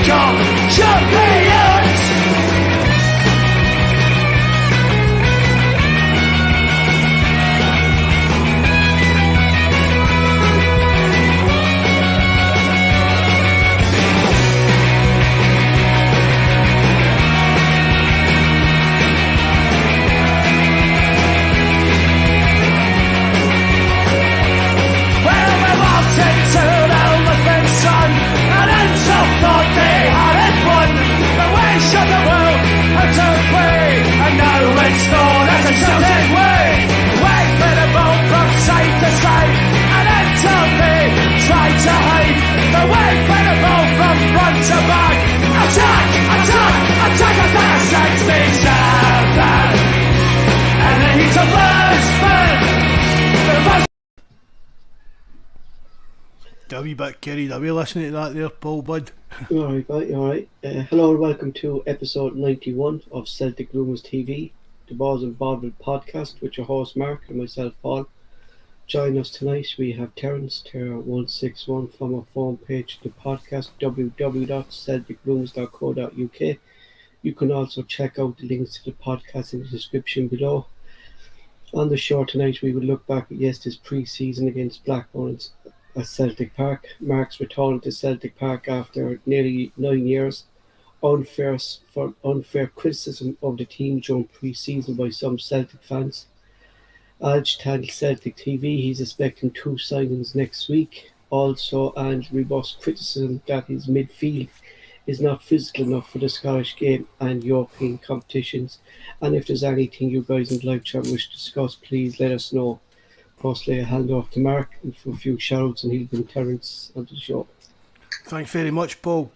become champions. Celtic way, wait for the ball from side to side, and until they try to hide, the wait for the ball from front to back. Attack, attack, attack, attack, sends me seven, and then he's a burst. A wee bit carried away listening to that there, Paul, bud. Alright, alright. Hello and welcome to episode 91 of Celtic Rumours TV, the Bawz and Bovril podcast with your host Mark and myself Paul. Join us tonight. We have Terence, Terra161 from our phone page, the podcast www.celticrumours.co.uk. You can also check out the links to the podcast in the description below. On the show tonight we will look back at yesterday's pre-season against Blackburn at Celtic Park. Mark's return to Celtic Park after nearly 9 years. Unfair criticism of the team during pre-season by some Celtic fans. Ange tells Celtic TV he's expecting 2 signings next week. Also, Ange rebuffs criticism that his midfield is not physical enough for the Scottish game and European competitions. And if there's anything you guys in the live chat wish to discuss, please let us know. Firstly, I hand off to Mark for a few shout-outs and he'll bring Terence onto the show. Thanks very much, Paul.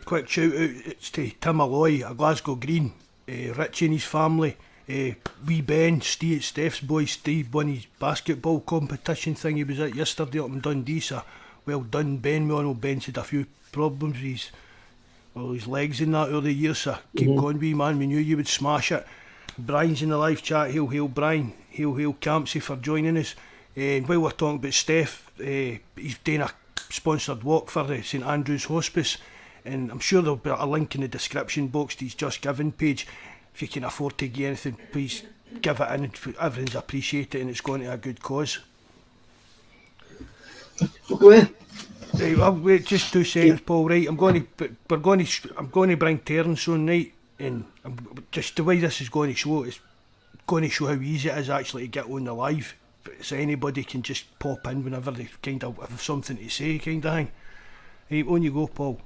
Quick shout out, it's to Tim Alloy, a Glasgow Green, Richie and his family, wee Ben, Steph's boy Steve won his basketball competition thing he was at yesterday up in Dundee, so well done Ben. We all know Ben's had a few problems with his legs in that early years, so keep going wee man, we knew you would smash it. Brian's in the live chat, hail Brian, hail Campsey for joining us. And while we're talking about Steph, he's doing a sponsored walk for the St Andrew's Hospice, and I'm sure there'll be a link in the description box to his Just Giving page. If you can afford to give anything, please give it in. Everything's appreciated and it's going to a good cause. Okay. Right, well, wait just 2 seconds, Paul. Right, I'm going to bring Terence on, right, and just the way this is going to show, it's going to show how easy it is actually to get on the live. So anybody can just pop in whenever they kind of have something to say, kind of thing. Right, on you go, Paul.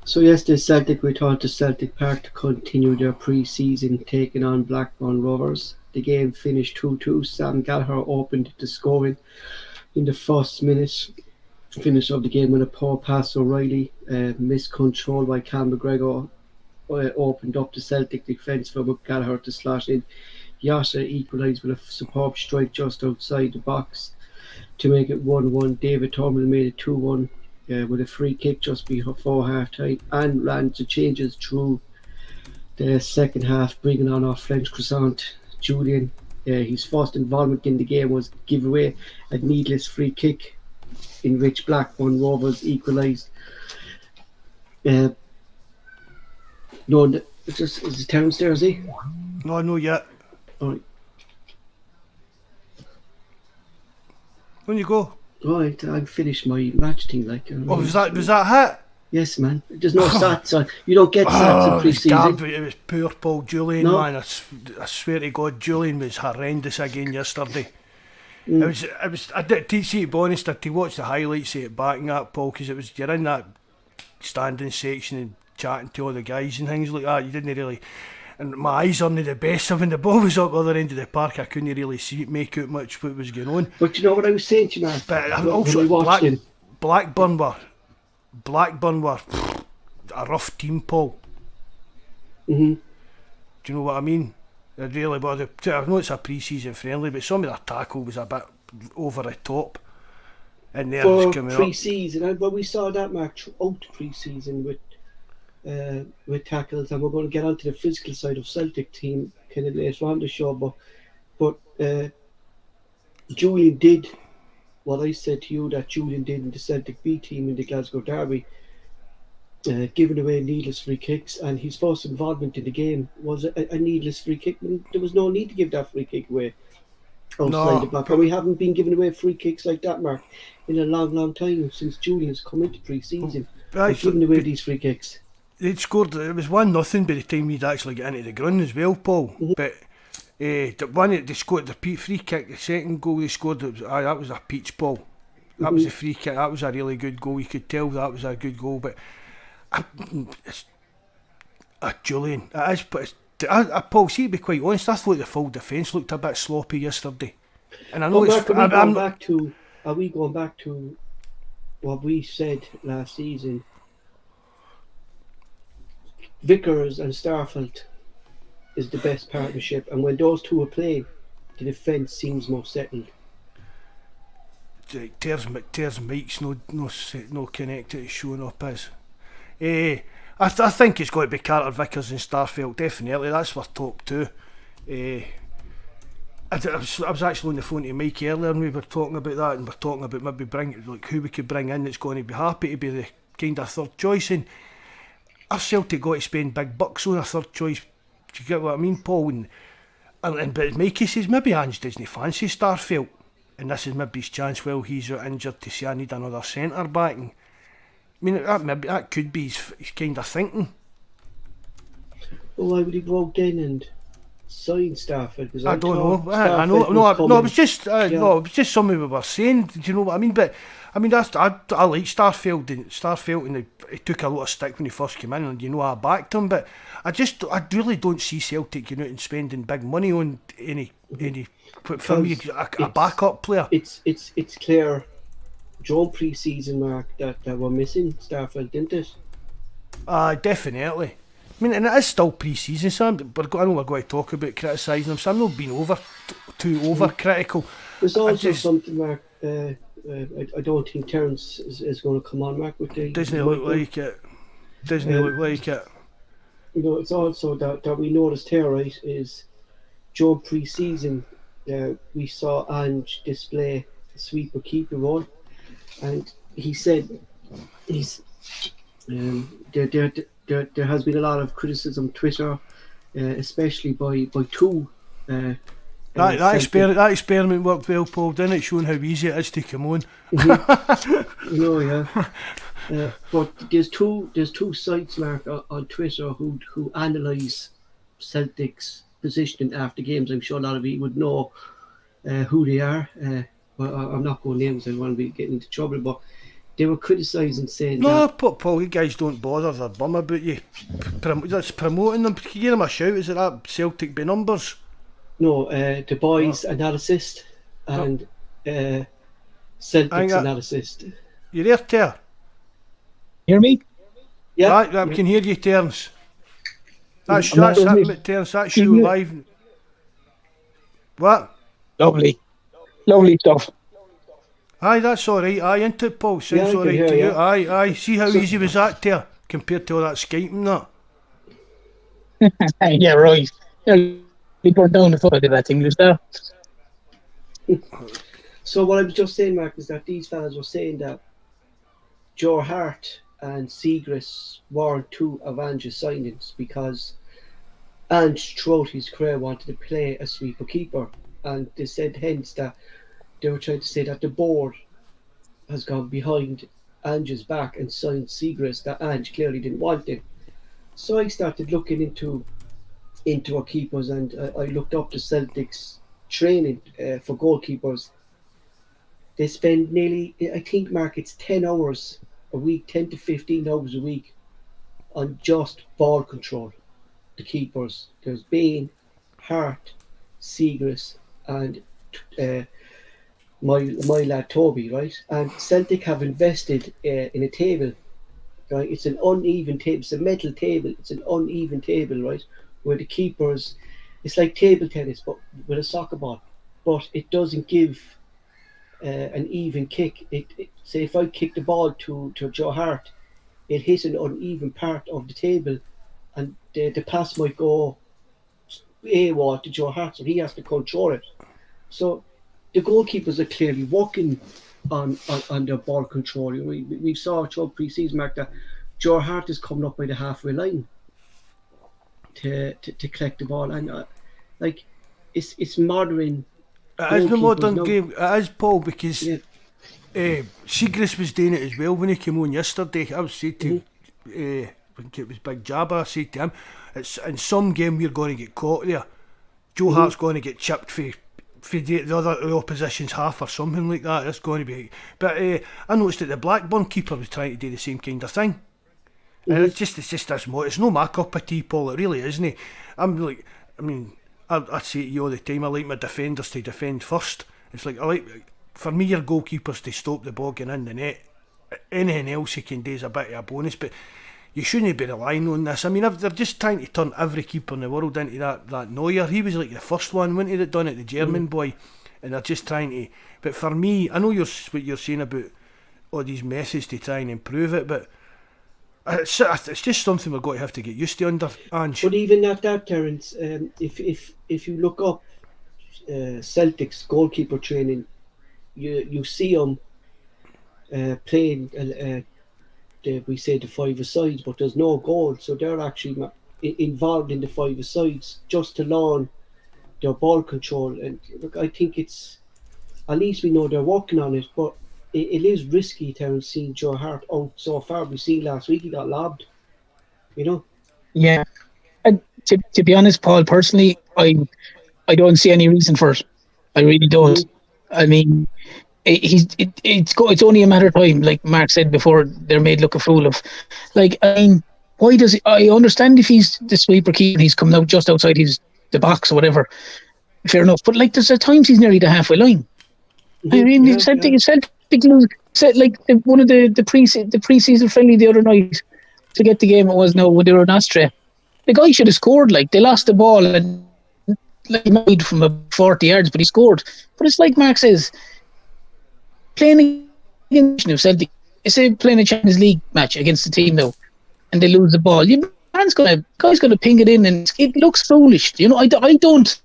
So yesterday Celtic returned to Celtic Park to continue their pre-season taking on Blackburn Rovers. The game finished 2-2. Sam Gallagher opened the scoring in the first minute. Finish of the game with a poor pass. O'Reilly, missed control by Cal McGregor, opened up the Celtic defence for Gallagher to slash in. Yasha equalised with a superb strike just outside the box to make it 1-1. David Tormel made it 2-1 with a free kick just before half time and ran to changes through the second half, bringing on our French croissant Julian. His first involvement in the game was give away a needless free kick in which Blackburn Rovers equalised. No, is it Terence there, is he? No yet. Alright. On you go. Right, I've finished my match thing like. Oh, was that hit? Yes, man. There's no stats on. You don't get stats in pre-season. It was poor Paul Julian, no. Man. I swear to God, Julian was horrendous again yesterday. I did to see, to be honest, to watch the highlights of it back and that, Paul, because you're in that standing section and chatting to all the guys and things like that. You didn't really, and my eyes aren't the best. So when the ball was up the other end of the park, I couldn't really make out much what was going on. But you know what I was saying to you, man? But also, Blackburn were a rough team, Paul. Do you know what I mean? They really were. I know it's a pre-season friendly, but some of their tackle was a bit over the top. And they're just coming pre-season, and we saw that match out pre-season with tackles, and we're going to get onto the physical side of Celtic team kind of later on the show. But Julian did what I said to you that Julian did in the Celtic B team in the Glasgow Derby. giving away needless free kicks, and his first involvement in the game was a needless free kick. There was no need to give that free kick away outside the back, and we haven't been giving away free kicks like that, Mark, in a long time since Julian's come into pre-season. We're giving away these free kicks. They'd scored, it was 1-0 by the time we'd actually get into the ground as well, Paul. But the one that they scored, the free kick, the second goal they scored, that was a peach, Paul. That was a free kick, that was a really good goal. You could tell that was a good goal, but Julian, it is, but Paul, see, to be quite honest, I thought the full defence looked a bit sloppy yesterday. And I know are we going back to what we said last season? Vickers and Starfelt is the best partnership, and when those two are playing, the defence seems more settled. Tears Mike's no connected showing up as. I think it's got to be Carter, Vickers and Starfelt, definitely. That's for top two. I was actually on the phone to Mike earlier and we were talking about that, and we're talking about maybe who we could bring in that's going to be happy to be the kind of third choice. And our Celtic got to spend big bucks on a third choice. Do you get what I mean, Paul? And but Mikey says maybe Ange doesn't fancy Starfelt, and this is maybe his chance while he's out injured to say I need another centre back. And, I mean, that could be his kind of thinking. Well, why would he go out then and sign Starfelt? I don't know. I know. No, it was just it was just something we were saying. Do you know what I mean? But I mean, I like Starfelt, and he took a lot of stick when he first came in, and I backed him. But I really don't see Celtic out and spending big money on any for me a backup player. It's clear. During pre-season, Mark, that we're missing Starfelt, didn't it? Definitely. I mean, and it is still pre-season, so I know we're going to talk about criticising him, so I'm not being too over-critical. There's also something, Mark, I don't think Terence is going to come on, Mark, with the... Doesn't look like it. It's also that we noticed here, right, is during pre-season, we saw Ange display the sweeper keeper role, and he said there has been a lot of criticism on Twitter, especially by two. That experiment worked well, Paul, didn't it? Showing how easy it is to come on. But there's two sites, Mark, on Twitter who analyse Celtic's positioning after games. I'm sure a lot of you would know who they are. Well, I'm not going names. I don't want to be getting into trouble, but they were criticising, saying Paul, you guys don't bother their bum about you. That's promoting them. Can you give them a shout? Is it that Celtic by numbers? No, the Boys analyst and Celtic's analyst. You there, Ter? Hear me? Yeah, I can hear you, Terence. That's Terence. That's you live. What? Lovely stuff. Aye, that's alright. Aye, into it, Paul. Sounds alright to you. Aye. See how easy was that there compared to all that Skype and that? Yeah, right. We burned down the foot of that English there. So what I was just saying, Mark, is that these fellas were saying that Joe Hart and Seagrass weren't two of Ange's signings because Ange throughout his career wanted to play a sweeper keeper, and they said hence that they were trying to say that the board has gone behind Ange's back and signed Seagrass that Ange clearly didn't want him. So I started looking into our keepers, and I looked up the Celtics training for goalkeepers. They spend nearly, I think, Mark, it's 10 hours a week, 10 to 15 hours a week on just ball control. The keepers, there's Bain, Hart, Seagrass, and my lad Toby, right? And Celtic have invested in a table, right? It's an uneven table. It's a metal table. It's an uneven table, right? Where the keepers, it's like table tennis, but with a soccer ball. But it doesn't give an even kick. Say if I kick the ball to Joe Hart, it hits an uneven part of the table, and the pass might go AWOL to Joe Hart, so he has to control it. So the goalkeepers are clearly working on their ball control. We saw throughout pre-season, Mark, that Joe Hart is coming up by the halfway line to collect the ball, and it's modern. It is the modern now. game. It is, Paul, because Yeah. Seagrass was doing it as well when he came on yesterday. I was saying to, I think it was Big Jabba, I said to him, it's in some game we're going to get caught there. Joe Hart's going to get chipped for the opposition's half or something like that. It's going to be. But I noticed that the Blackburn keeper was trying to do the same kind of thing. And it's just this more. It's no my cup of tea, Paul. It really isn't. I say to you all the time, I like my defenders to defend first. It's like, for me, your goalkeepers to stop the ball getting in the net. Anything else you can do is a bit of a bonus, but you shouldn't be relying on this. I mean, they're just trying to turn every keeper in the world into that Neuer. He was like the first one, wasn't he, that done it, the German boy, and they're just trying to. But for me, I know what you're saying about all these methods to try and improve it, but it's just something we're going to have to get used to under Ange. But even at that, Terence, if you look up Celtic's goalkeeper training, you see them playing. We say the five-a-sides, but there's no goal, so they're actually involved in the five-a-sides just to learn their ball control. And look, I think it's, at least we know they're working on it, but it is risky, Terence, seeing Joe Hart out so far. We see last week he got lobbed, you know. Yeah, and to be honest, Paul, personally, I don't see any reason for it. I really don't. I mean, it's only a matter of time. Like Mark said before, they're made look a fool of. Like, I mean, why does I understand if he's the sweeper keeper and he's coming out just outside the box or whatever. Fair enough, but like there's at times he's nearly the halfway line. I mean, Celtic like one of the pre-season friendly the other night. To get the game it was now when they were in Austria. The guy should have scored. Like, they lost the ball and like he made from a 40 yards, but he scored. But it's like Mark says, playing against Celtic, say playing a Champions League match against the team now, and they lose the ball. Your man's guy's gonna ping it in, and it looks foolish. You know, I don't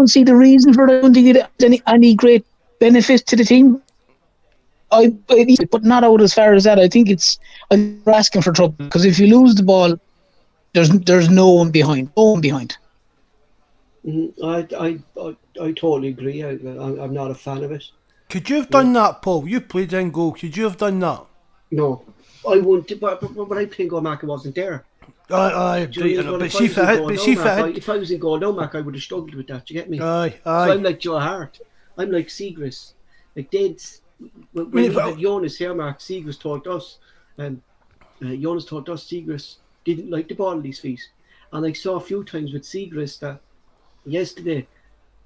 see the reason for it. I don't think it has any great benefit to the team. But not out as far as that. I think I'm asking for trouble, because if you lose the ball, there's no one behind. I totally agree. I'm not a fan of it. Could you have done that, Paul? You played in goal. Could you have done that? No, I wouldn't. But when I played goal, Mac, I wasn't there. But if I was in goal now, Mac, I would have struggled with that. Do you get me? Aye. So I'm like Joe Hart. I'm like Seagrass. Like when we had Jonas here, Mark, Seagrass told us, Seagrass didn't like the ball at his feet. And I saw a few times with Seagrass that yesterday,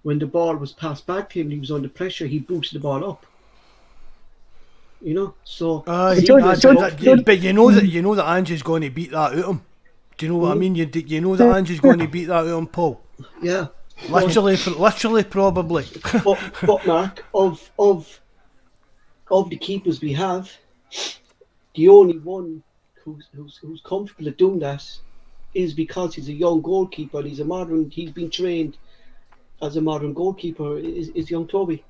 when the ball was passed back to him, he was under pressure, he boosted the ball up. You know, so. But you know that Ange is going to beat that out of him. Do you know what I mean? You know that Ange is going to beat that out of him, Paul. Yeah. Literally, probably. but Mark, of the keepers we have, the only one who's comfortable at doing that is because he's a young goalkeeper. He's been trained as a modern goalkeeper. Is young Toby.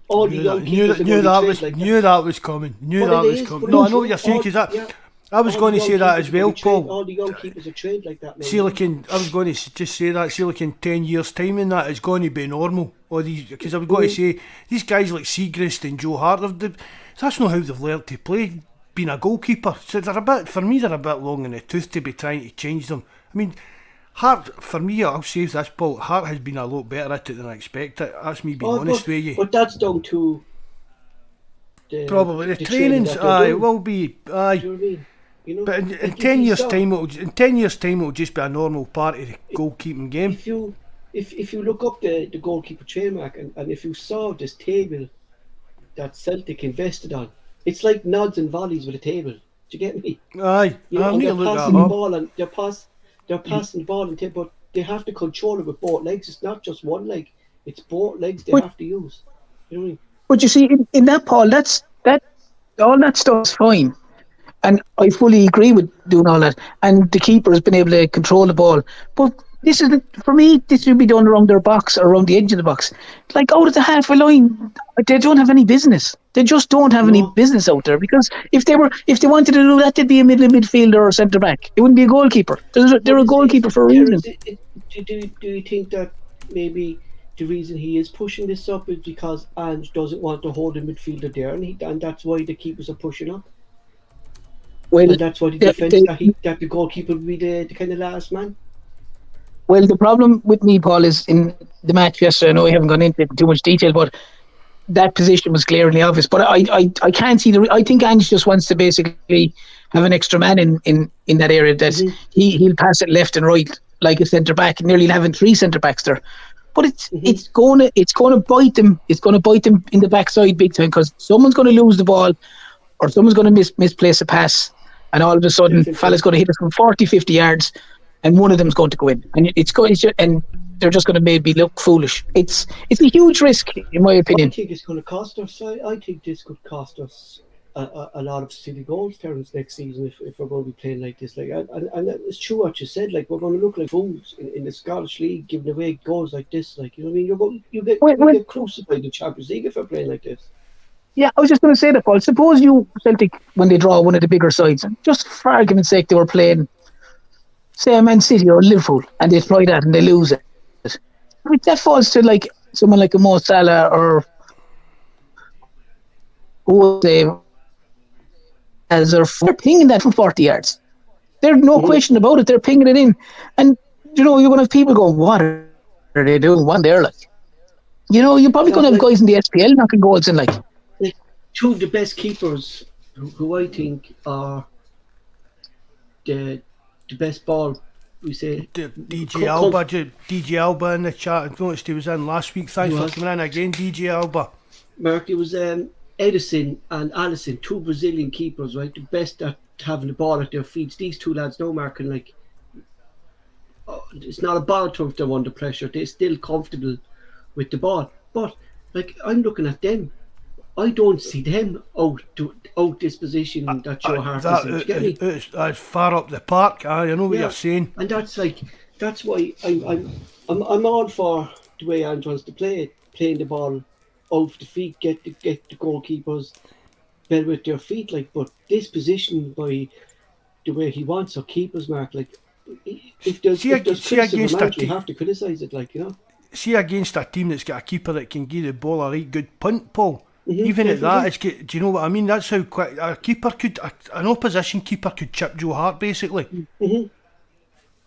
All the young keepers knew that was coming. No, I know what you're saying, because I was going to say that as well, Paul. All the young keepers are trained like that. See, like I was going to just say that. See, like in 10 years' time, and that is going to be normal. All these, because I was going to say these guys like Seagrass and Joe Hart. That's not how they've learned to play. Being a goalkeeper, so they're a bit long in the tooth to be trying to change them. I mean, Hart, for me, I'll say this, Paul. Hart has been a lot better at it than I expected. That's me being honest with you. But that's down to probably the trainings. It will be. Aye. Do you know what I mean? You know, but in 10 years' time, it'll just be a normal part of the goalkeeping game. If you look up the goalkeeper trademark and if you saw this table that Celtic invested on, it's like nods and volleys with a table. Do you get me? Aye. You know, they're passing the ball and they're passing the ball and but they have to control it with both legs. It's not just one leg; it's both legs they have to use. You know what I mean? But you see, in that, Paul, all that stuff's fine. And I fully agree with doing all that. And the keeper has been able to control the ball. But this is for me. This should be done around their box or around the edge of the box, like out of the halfway line. They don't have any business. They just don't have any business out there, because if they wanted to do that, they'd be a midfielder or centre back. It wouldn't be a goalkeeper. They're a goalkeeper for a reason. Do you think that maybe the reason he is pushing this up is because Ange doesn't want to hold a midfielder there, and that's why the keepers are pushing up? Well, and that's why the defence that the goalkeeper would be the kind of last man. Well, the problem with me, Paul, is in the match yesterday. I know we haven't gone into it in too much detail, but that position was glaringly obvious. But I can't see I think Ange just wants to basically have an extra man in that area that he'll pass it left and right like a centre back, nearly having 3 centre backs there. But it's going to bite them. It's going to bite them in the backside big time, because someone's going to lose the ball, or someone's going to misplace a pass, and all of a sudden, fella's going to hit us from 40, 50 yards. And one of them's going to go in, and and they're just going to maybe look foolish. It's a huge risk, in my opinion. I think it's going to cost us. I think this could cost us a lot of silly goals terms next season if we're going to be playing like this. And it's true what you said. Like, we're going to look like fools in the Scottish League, giving away goals like this. Like, you know what I mean? You get crucified in the Champions League if we're playing like this. Yeah, I was just going to say that, Paul. Suppose Celtic, when they draw one of the bigger sides, and just for argument's sake, they were playing, say, a Man City or Liverpool, and they try that and they lose it. But that falls to like someone like a Mo Salah or who would say they're pinging that from 40 yards. There's no question about it. They're pinging it in, and you're going to have people going, "What are they doing?" One there, like, you're probably going to have guys in the SPL knocking goals in, like 2 of the best keepers who I think are the best ball. We say DJ Alba in the chat. I noticed he was in last week. Thanks for coming in again, DJ Alba. Mark, it was Edison and Allison, 2 Brazilian keepers, right? The best at having the ball at their feet. These 2 lads, no marking, like, it's not a ball turf they're under pressure. They're still comfortable with the ball. But like, I'm looking at them, I don't see them out this position that Joe Hart is in. Get me? It's far up the park. I know what you're saying, and that's why I'm all for the way Ange wants to play it, playing the ball off the feet, get the goalkeepers better with their feet. Like, but this position by the way he wants our keepers, Mark. Like, if there's criticism, you have to criticise it. Like, see, against a team that's got a keeper that can give the ball a right good punt, Paul. Even at that, do you know what I mean? That's how quick an opposition keeper could chip Joe Hart, basically.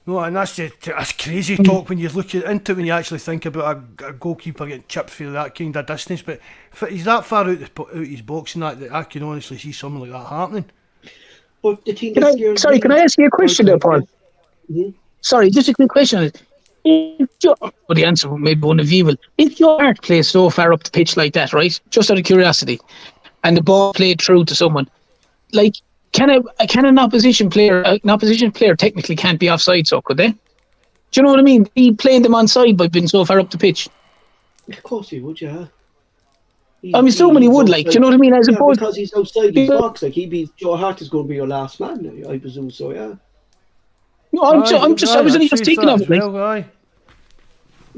No, and that's crazy talk when you look into it, when you actually think about a goalkeeper getting chipped for that kind of distance. But if he's that far out his box and that I can honestly see something like that happening. But the team can I ask you a question there, Paul? Sorry, just a quick question. The answer maybe one of you will. If your Hart plays so far up the pitch like that, right? Just out of curiosity, and the ball played through to someone, like, can an opposition player technically can't be offside? So could they? Do you know what I mean? He playing them onside by being so far up the pitch. Of course he would, yeah. I'm assuming he would, like, do you know what I mean? As opposed because he's outside his box, like Joe Hart is going to be your last man, I presume. So yeah. No, I was only just thinking of it. Like,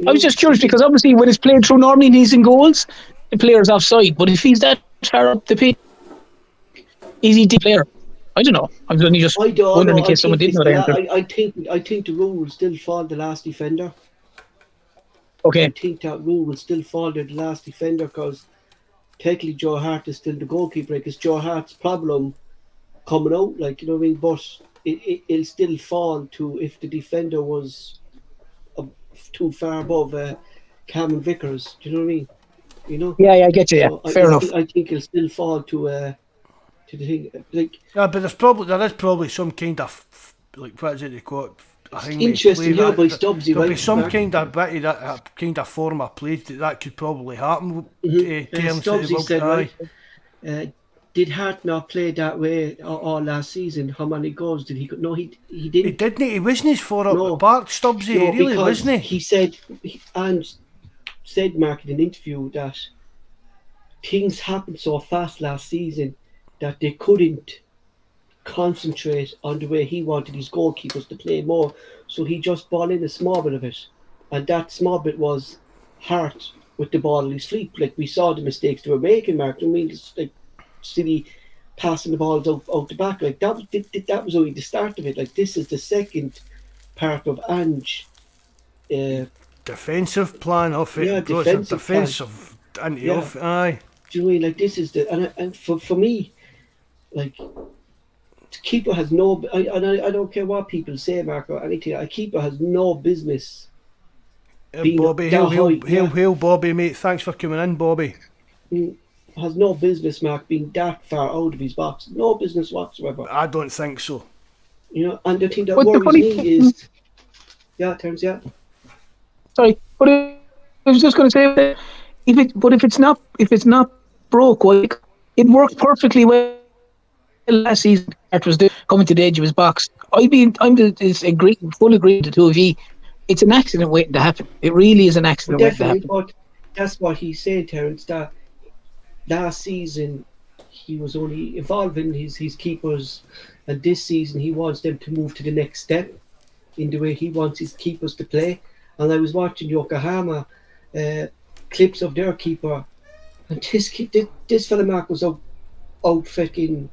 I was just curious because obviously when it's played through, normally he's in goals, the player's offside. But if he's that far up the pitch, is he the player? I don't know. I was only just wondering in case someone didn't know the answer. I think the rule will still fall the last defender. Okay. I think that rule will still fall to the last defender because technically Joe Hart is still the goalkeeper. Like, it's Joe Hart's problem coming out, like, you know what I mean? But it'll still fall to if the defender was too far above Cameron Vickers. Do you know what I mean? Yeah, I get you. Yeah, so fair enough. I think it'll still fall to the thing. Like, yeah, but there is probably some kind of, like, what is it they call it? It's interesting here by Stubbsy, there'll right? be some kind of bit of that kind of form of play that could probably happen. Stubbsy said, right? Did Hart not play that way all last season? How many goals did he? No, he didn't. He didn't. He wasn't far up the park, Stubbsy. He really wasn't. He said, and said, Mark, in an interview that things happened so fast last season that they couldn't concentrate on the way he wanted his goalkeepers to play more. So he just ball in a small bit of it. And that small bit was Hart with the ball at his feet. Like we saw the mistakes they were making, Mark. I mean, it's like City passing the balls out the back. Like that was only the start of it. Like this is the second part of Ange. Defensive plan of it. Yeah, defensive anti-off. Aye. Do you know what I mean? Like this is the and for me, like the keeper has no. I don't care what people say, Mark, or anything. A keeper has no business. Bobby, hail, Bobby, mate. Thanks for coming in, Bobby. Has no business, Mark, being that far out of his box. No business whatsoever. I don't think so. You know, and the thing that worries me is, Terence, Sorry, but I was just going to say that if it's not broke, like, it worked perfectly well last season. It was coming to the edge of his box. Full agreed to 2V. It's an accident waiting to happen. It really is an accident waiting to happen. But that's what he's saying, Terence. That last season he was only evolving his keepers, and this season he wants them to move to the next step in the way he wants his keepers to play. And I was watching Yokohama clips of their keeper, and this fella Mark was out fucking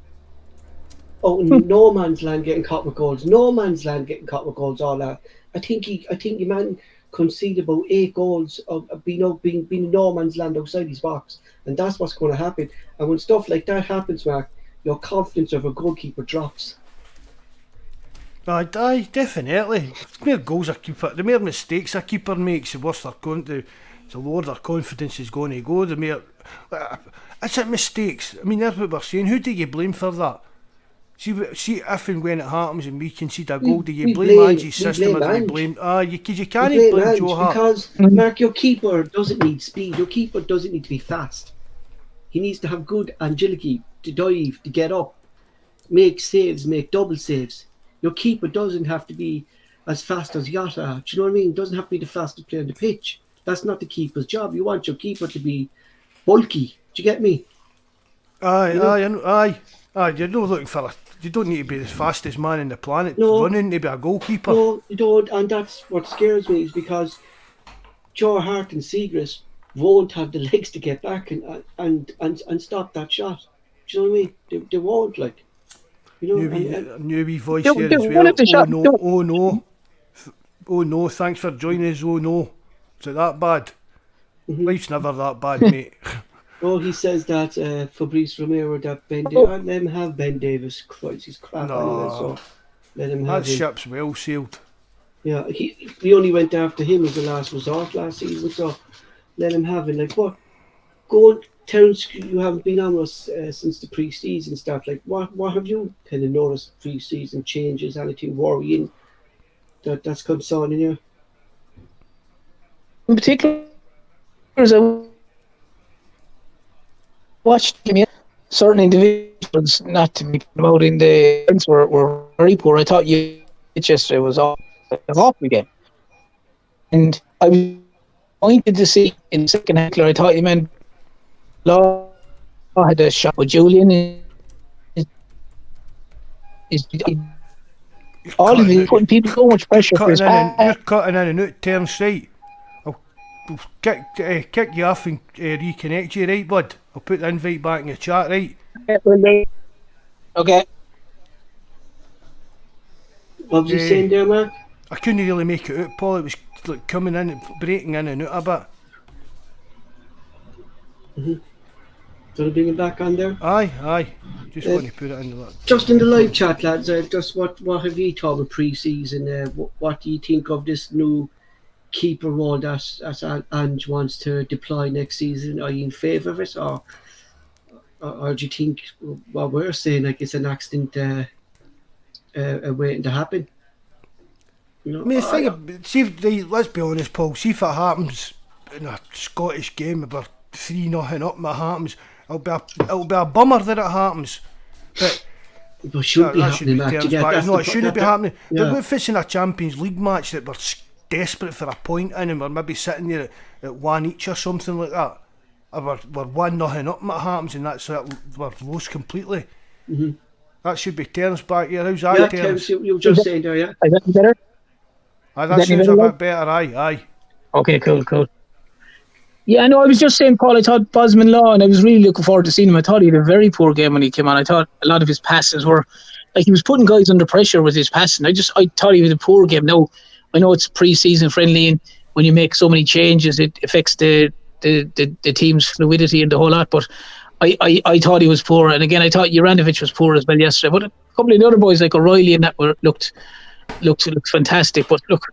out in no man's land getting caught with goals. No man's land getting caught with goals. All that. I think the man conceded about 8 goals of being in no man's land outside his box, and that's what's going to happen. And when stuff like that happens, Mark, your confidence of a goalkeeper drops. Aye, definitely. The more goals a keeper, the more mistakes a keeper makes, the worse they're going to. The lower their confidence is going to go. The more it's at mistakes. I mean, that's what we're saying. Who do you blame for that? See if and when it happens and we concede a goal, do you blame Ange's system or do you blame? Because you can't blame Joe Hart. Because, Mark, your keeper doesn't need speed. Your keeper doesn't need to be fast. He needs to have good agility to dive, to get up, make saves, make double saves. Your keeper doesn't have to be as fast as Yota. Do you know what I mean? Doesn't have to be the fastest player on the pitch. That's not the keeper's job. You want your keeper to be bulky. Do you get me? Aye. You're not looking for you don't need to be the fastest man in the planet running to be a goalkeeper. No, you don't, and that's what scares me, is because Joe Hart and Seagrass won't have the legs to get back and stop that shot. Do you know what I mean? They won't, like. You know, new wee voice there as well. Oh no, thanks for joining us. Oh no, is it that bad? Life's never that bad, mate. Oh, he says that Fabrice Romero, that Ben Davis, let him have Ben Davis. Christ, he's crap anyway, so let him have him. That ship's well sailed. Yeah, we only went after him as the last resort last season, so let him have it. Like, what? Go on, Terence, you haven't been on us since the pre-season stuff. Like, what have you kind of noticed pre-season changes, anything worrying that's concerning you? In particular, as I watched certain individuals, not to be promoting the events, were very poor. I thought it was awful game. And I was pointed to see in the second half, I thought you meant Law had a shot with Julian. All of you putting people so much pressure for his back. You're cutting in and out, Terence, right? I'll kick you off and reconnect you, right, bud? I'll put the invite back in the chat, right? Okay. What was you saying there, Mark? I couldn't really make it out, Paul. It was like coming in, breaking in and out a bit. Do you bring it back on there? Aye. Just want to put it in the just in the live chat, lads. Just what have you thought of pre-season? What do you think of this new keeper role that Ange wants to deploy next season? Are you in favour of it, or do you think what we're saying, like, it's an accident waiting to happen? You know, I mean, let's be honest, Paul. See if it happens in a Scottish game about 3-0 up, and it happens. It'll be a bummer that it happens. But it shouldn't be happening, it shouldn't be happening. Yeah. But if it's in a Champions League match that we're desperate for a point in, and we're maybe sitting there at 1 each or something like that, or we're 1-0 up, and it happens, and that's it, we're lost completely. That should be Terence back here. How's that, Yeah, Terence? Terence, you were just saying there, yeah. Is that any better? Aye, Is that that any sounds a better, bit better, aye. Okay, cool. Yeah, no, I was just saying, Paul, I thought Bosman Law, and I was really looking forward to seeing him. I thought he had a very poor game when he came on. I thought a lot of his passes were, like, he was putting guys under pressure with his passing. I thought he was a poor game. Now, I know it's pre-season friendly, and when you make so many changes, it affects the team's fluidity and the whole lot, but I thought he was poor. And again, I thought Juranovic was poor as well yesterday. But a couple of the other boys, like O'Reilly and that, looked fantastic. But look,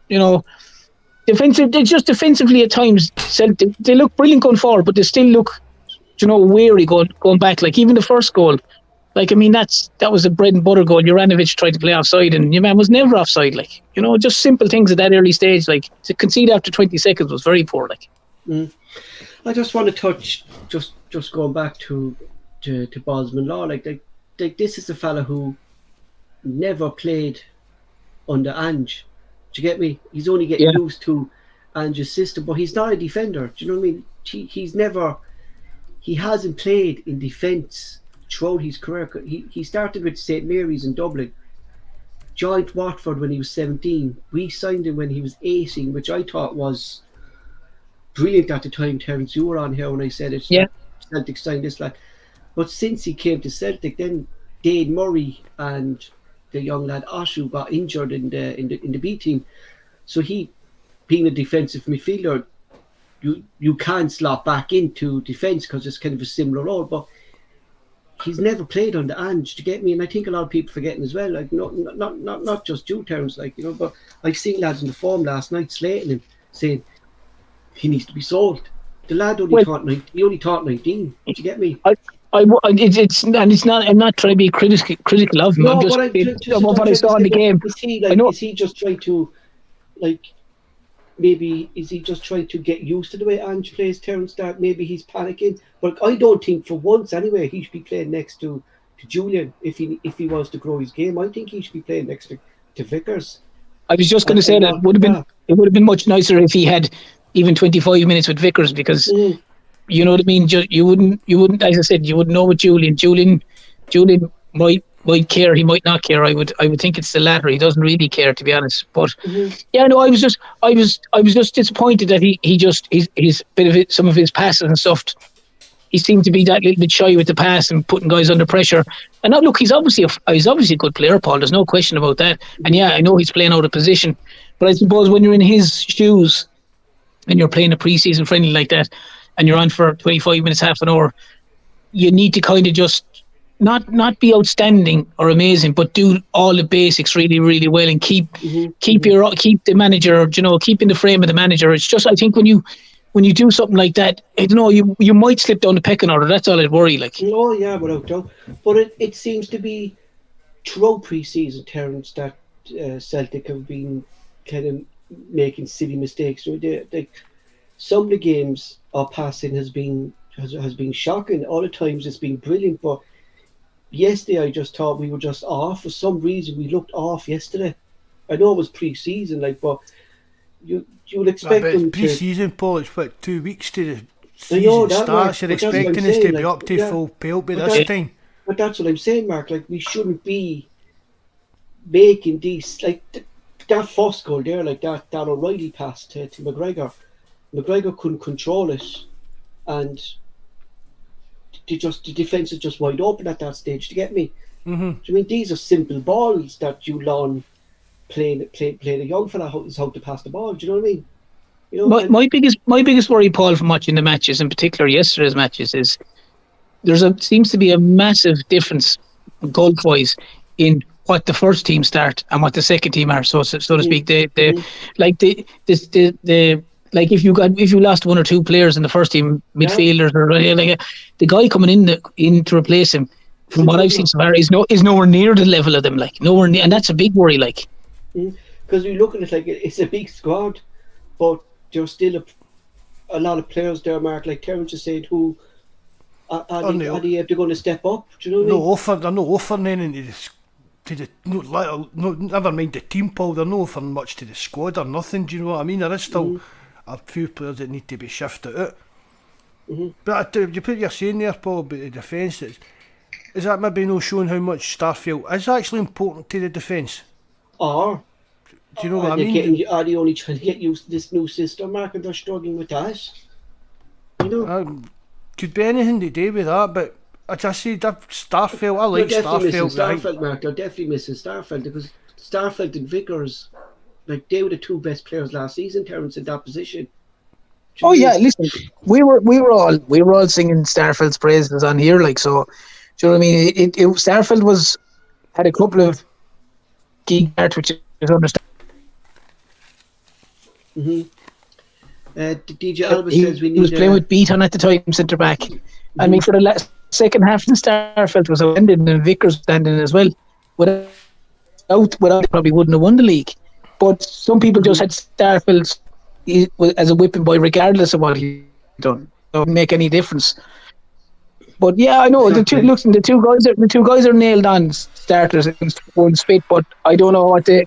you know, defensively at times, Celtic, they look brilliant going forward, but they still look, you know, wary going back. Like even the first goal, like, I mean, that was a bread and butter goal. Juranovic tried to play offside, and your man was never offside. Like, you know, just simple things at that early stage. Like, to concede after 20 seconds was very poor. Like, I just want to touch, just going back to Bosman Law. Like this is a fella who never played under Ange. Do you get me? He's only getting used to Ange's system, but he's not a defender. Do you know what I mean? He hasn't played in defence throughout his career. He started with St Mary's in Dublin, joined Watford when he was 17. We signed him when he was 18, which I thought was brilliant at the time. Terence, you were on here when I said it. Yeah. Celtic signed this lad. But since he came to Celtic, then Dane Murray and the young lad Ashu got injured in the B team. So he, being a defensive midfielder, you can slot back into defence because it's kind of a similar role. But he's never played under Ange, to get me, and I think a lot of people forgetting as well. Like, not just you, Terence, like, you know. But I've seen lads in the form last night slating him, saying he needs to be sold. The lad only taught 19. Do you get me? It's not. I'm not trying to be critical of him. No, I'm just what I saw in the game. Is he just trying to, like, maybe is he just trying to get used to the way Ange plays, Terence? That maybe he's panicking. But I don't think for once anyway he should be playing next to Julian if he wants to grow his game. I think he should be playing next to Vickers. I was just going to say that it would have been much nicer if he had even 25 minutes with Vickers, because you know what I mean. You wouldn't, as I said, you wouldn't know with Julian. Julian might care, he might not care. I would think it's the latter. He doesn't really care, to be honest. But yeah, no, I was just disappointed that he's bit of it, some of his passes and stuff. He seemed to be that little bit shy with the pass and putting guys under pressure. And now look, he's obviously a good player, Paul. There's no question about that. And yeah, I know he's playing out of position, but I suppose when you're in his shoes and you're playing a pre-season friendly like that, and you're on for 25 minutes, half an hour, you need to kind of just not be outstanding or amazing, but do all the basics really, really well, and keep the manager, you know, keep in the frame of the manager. It's just, I think when you do something like that, I don't know, you might slip down the pecking order. That's all I'd worry. Like, oh yeah, without doubt. But it seems to be throughout pre-season, Terence, that Celtic have been kind of making silly mistakes. So some of the games our passing has been shocking. Other times it's been brilliant. But yesterday I just thought we were just off. For some reason we looked off yesterday. I know it was pre-season, like, but you would expect them pre-season, Paul. It's what, 2 weeks to the season starts. You're expecting us to be up to full pelt by this time. But that's what I'm saying, Mark. Like, we shouldn't be making these, like, that first goal there, like that O'Reilly pass to McGregor. McGregor couldn't control it, and the defence is just wide open at that stage. To get me, I mean, these are simple balls that you learn playing a young fella how to pass the ball. Do you know what I mean? You know, my biggest worry, Paul, from watching the matches, in particular yesterday's matches, is seems to be a massive difference goal-wise in what the first team start and what the second team are. So to speak, like if you lost one or two players in the first team, midfielders or like the guy coming in to replace him, from what I've seen so far, is nowhere near the level of them. Like, nowhere near, and that's a big worry. Like, because we look at it like it's a big squad, but there's still a lot of players there, Mark. Like Terence just said, who are they going to step up? Do you know what I mean? They're not offering anything never mind the team, Paul. They're not offering much to the squad or nothing. Do you know what I mean? There is still a few players that need to be shifted out. But you put your saying there, Paul, about the defence. is that maybe no showing how much Starfield is actually important to the defence? Or Do you know what I mean? are they only trying to get used to this new system, Mark, and they're struggling with that? You know? Could be anything to do with that, but as I said, Starfield, I like They're definitely missing Starfield. Starfield, Mark. They're definitely missing Starfield because Starfield and Vickers, like they were the two best players last season, Terence, in that position. Oh yeah, listen, we were all singing Starfield's praises on here, like, so. Do you know what I mean? Starfield had a couple of key parts which is understandable. DJ Alba says we need. He was playing with Beaton at the time, centre back. I mean, for the second half, the Starfield was ending and Vickers standing as well. Without, they probably wouldn't have won the league. But some people just had Starfield as a whipping boy, regardless of what he done. It wouldn't make any difference. But yeah, I know exactly. the two guys are nailed on starters against one spit. But I don't know what the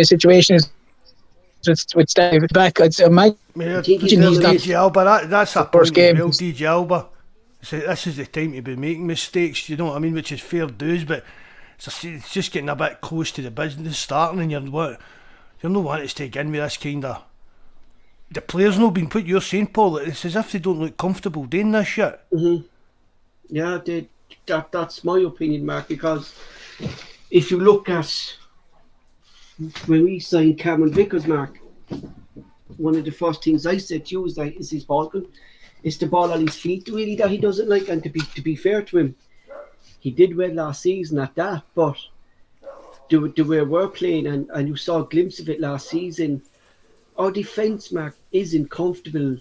situation is with David back. It's a match. DJ Alba, that's a first point game. as well, DJ Alba. So this is the time to be making mistakes, you know what I mean, which is fair dues, but it's just getting a bit close to the business starting, and you're not wanting to take in with this kind of. The players not being put. You're saying, Paul, it's as if they don't look comfortable doing this shit. Yeah, that's my opinion, Mark, because if you look at when we signed Cameron Vickers, Mark, one of the first things I said to you is that is his ball good? Is the ball on his feet really that he doesn't like? And to be fair to him, he did well last season at that, but the way we're playing, and you saw a glimpse of it last season, our defence, Mark, isn't comfortable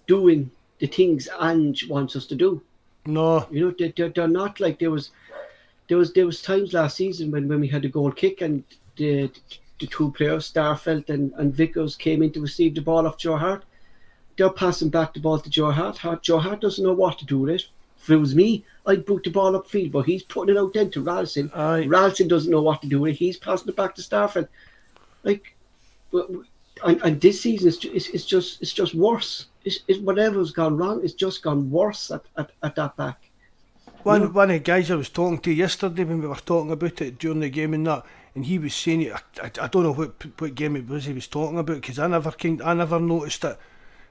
doing the things Ange wants us to do. No, you know they're not like there was times last season when we had a goal kick and the two players, Starfelt and Vickers, came in to receive the ball off Joe Hart. They're passing back the ball to Joe Hart. Joe Hart doesn't know what to do with it. If it was me, I'd boot the ball upfield, but he's putting it out then to Ralston. Ralston doesn't know what to do with it. He's passing it back to Starfelt. Like, and this season it's just worse. It's whatever's gone wrong, it's just gone worse at that back. One of the guys I was talking to yesterday when we were talking about it during the game and that, and he was saying it. I don't know what game it was he was talking about, because I never noticed it.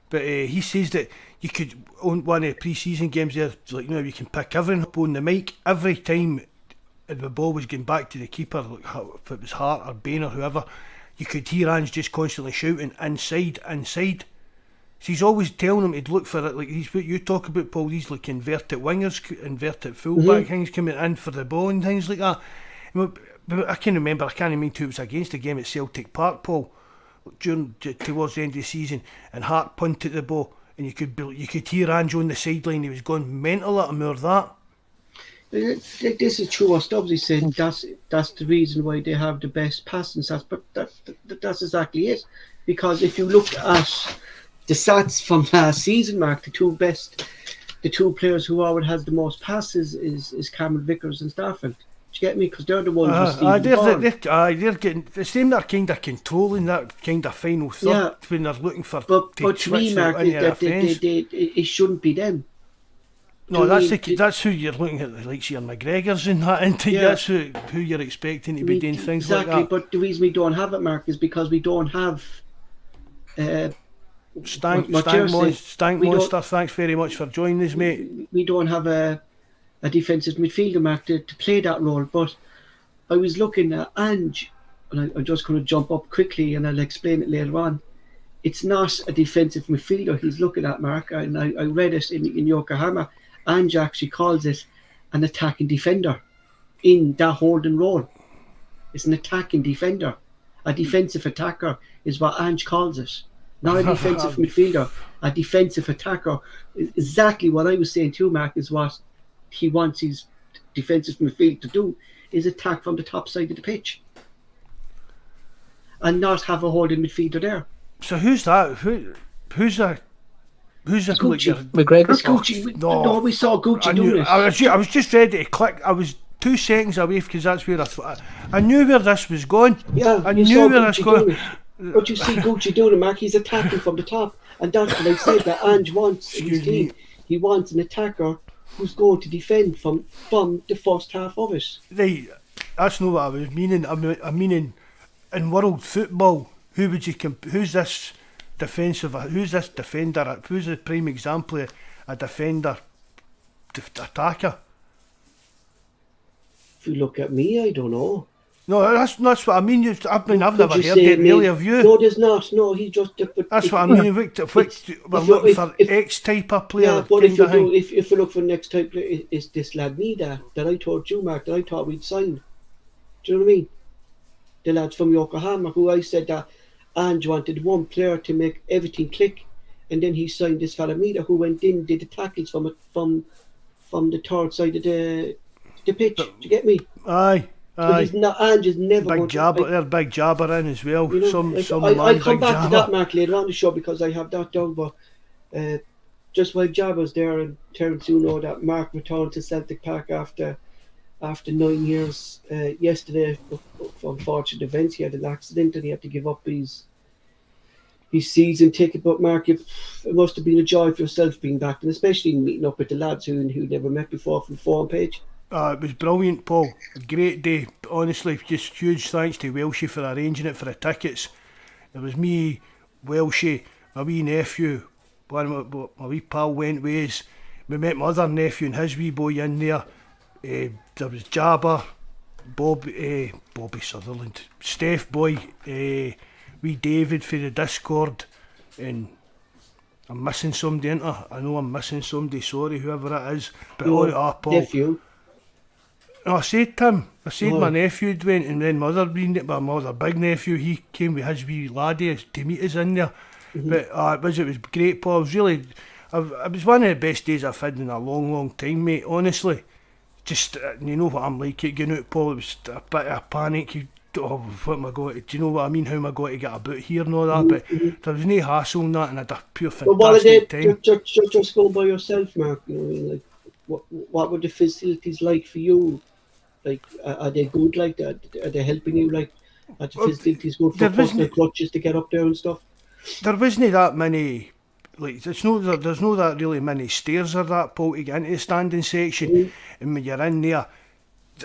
But he says that you could, on one of the pre-season games there, like, you know, you can pick everything up on the mic every time the ball was going back to the keeper, like, if it was Hart or Bain or whoever, you could hear Ange just constantly shouting inside. So he's always telling him to look for it, like he's what you talk about, Paul, these like inverted wingers, inverted fullback things coming in for the ball and things like that. But I can remember, I can't remember who it was against, the game at Celtic Park, Paul, towards the end of the season, and Hart punted the ball, and you could hear Ange on the sideline, he was going mental at him or that. This is true what Stubbsy said. That's the reason why they have the best passing stats, but that's exactly it. Because if you look at the stats from last season, Mark, the two players who already has the most passes is Cameron Vickers and Starfield. Do you get me? Because they're the ones who steal the ball. They're getting the same. They're kind of controlling that kind of final third when they're looking for. But to me, Mark, it shouldn't be them. No, that's who you're looking at, like your McGregors and that, and that's who you're expecting to be doing things like that. Exactly, but the reason we don't have it, Mark, is because we don't have. Stank Monster, thanks very much for joining us, mate. We don't have a defensive midfielder, Mark, to play that role. But I was looking at Ange, and I'm just going to jump up quickly and I'll explain it later on. It's not a defensive midfielder he's looking at, Mark, and I read it in Yokohama. Ange actually calls it an attacking defender in that holding role. It's an attacking defender. A defensive attacker is what Ange calls it. Not a defensive midfielder, a defensive attacker. Exactly what I was saying too, Mark, is what he wants his defensive midfield to do, is attack from the top side of the pitch. And not have a holding midfielder there. So who's that? Who's that? Who's that? McGregor? Gucci. No, we saw Gucci doing it. I was just ready to click. I was 2 seconds away because that's where I knew where this was going. Yeah, I knew where this was going. But you see Gucci doing it, Mark. He's attacking from the top, and that's what I said that Ange wants in his team. He wants an attacker who's going to defend from the first half of it. Right, that's not what I was meaning. I'm meaning in world football, who would you who's this defensive? Who's this defender? Who's the prime example of a defender, attacker? If you look at me, I don't know. No, that's what I mean. I've never Could heard you it say really me- of you. No, there's not. No, he just. That's what I mean. We're looking for X type of player. Yeah, but if kind of you thing. if you look for next type player, is this lad Nida that I told you, Mark, that I thought we'd sign. Do you know what I mean? The lads from Yokohama, who I said that Ange wanted one player to make everything click, and then he signed this fella Mida, who went in, did the tackles from the third side of the pitch. Do you get me? Aye. So he's not, Ange is never Big going jabber, to, they're big jabber in as well. you know, some I'll man come big back to jabber. that, Mark, later on the show, because I have that down, but just while Jabba's there, and Terence, you know that Mark returned to Celtic Park after 9 years yesterday for unfortunate events. He had an accident and he had to give up his season ticket. But Mark, it must have been a joy for yourself being back, and especially meeting up with the lads who never met before from forum page. It was brilliant, Paul. A great day. Honestly, just huge thanks to Welshie for arranging it for the tickets. It was me, Welshie, my wee nephew, my wee pal went ways. We met my other nephew and his wee boy in there. There was Jabba, Bobby Sutherland, Steph boy, wee David for the Discord, and I'm missing somebody, ain't I know I'm missing somebody, sorry, whoever it is. But Paul. Nephew. No, I said Tim. I said Oh. my nephew went, and then my other big nephew, he came with his wee laddie to meet us in there. But it was great, Paul. It was one of the best days I've had in a long time, mate. Honestly, just you know what I'm like at getting out, Paul. It was a bit of a panic. What am I going to? Do you know what I mean? How am I going to get about here and all that? But there was no hassle in that, and I had a pure But what are they? fantastic time. Just go by yourself, Mark. You know what I mean? Like, what were the facilities like for you? Like, are they good like that? Are they helping you? Like, are the facilities good for there personal wasn't- crutches to get up there and stuff? There wasn't that many. Like, there's no that really many stairs or that, Paul, to get into the standing section. And when you're in there,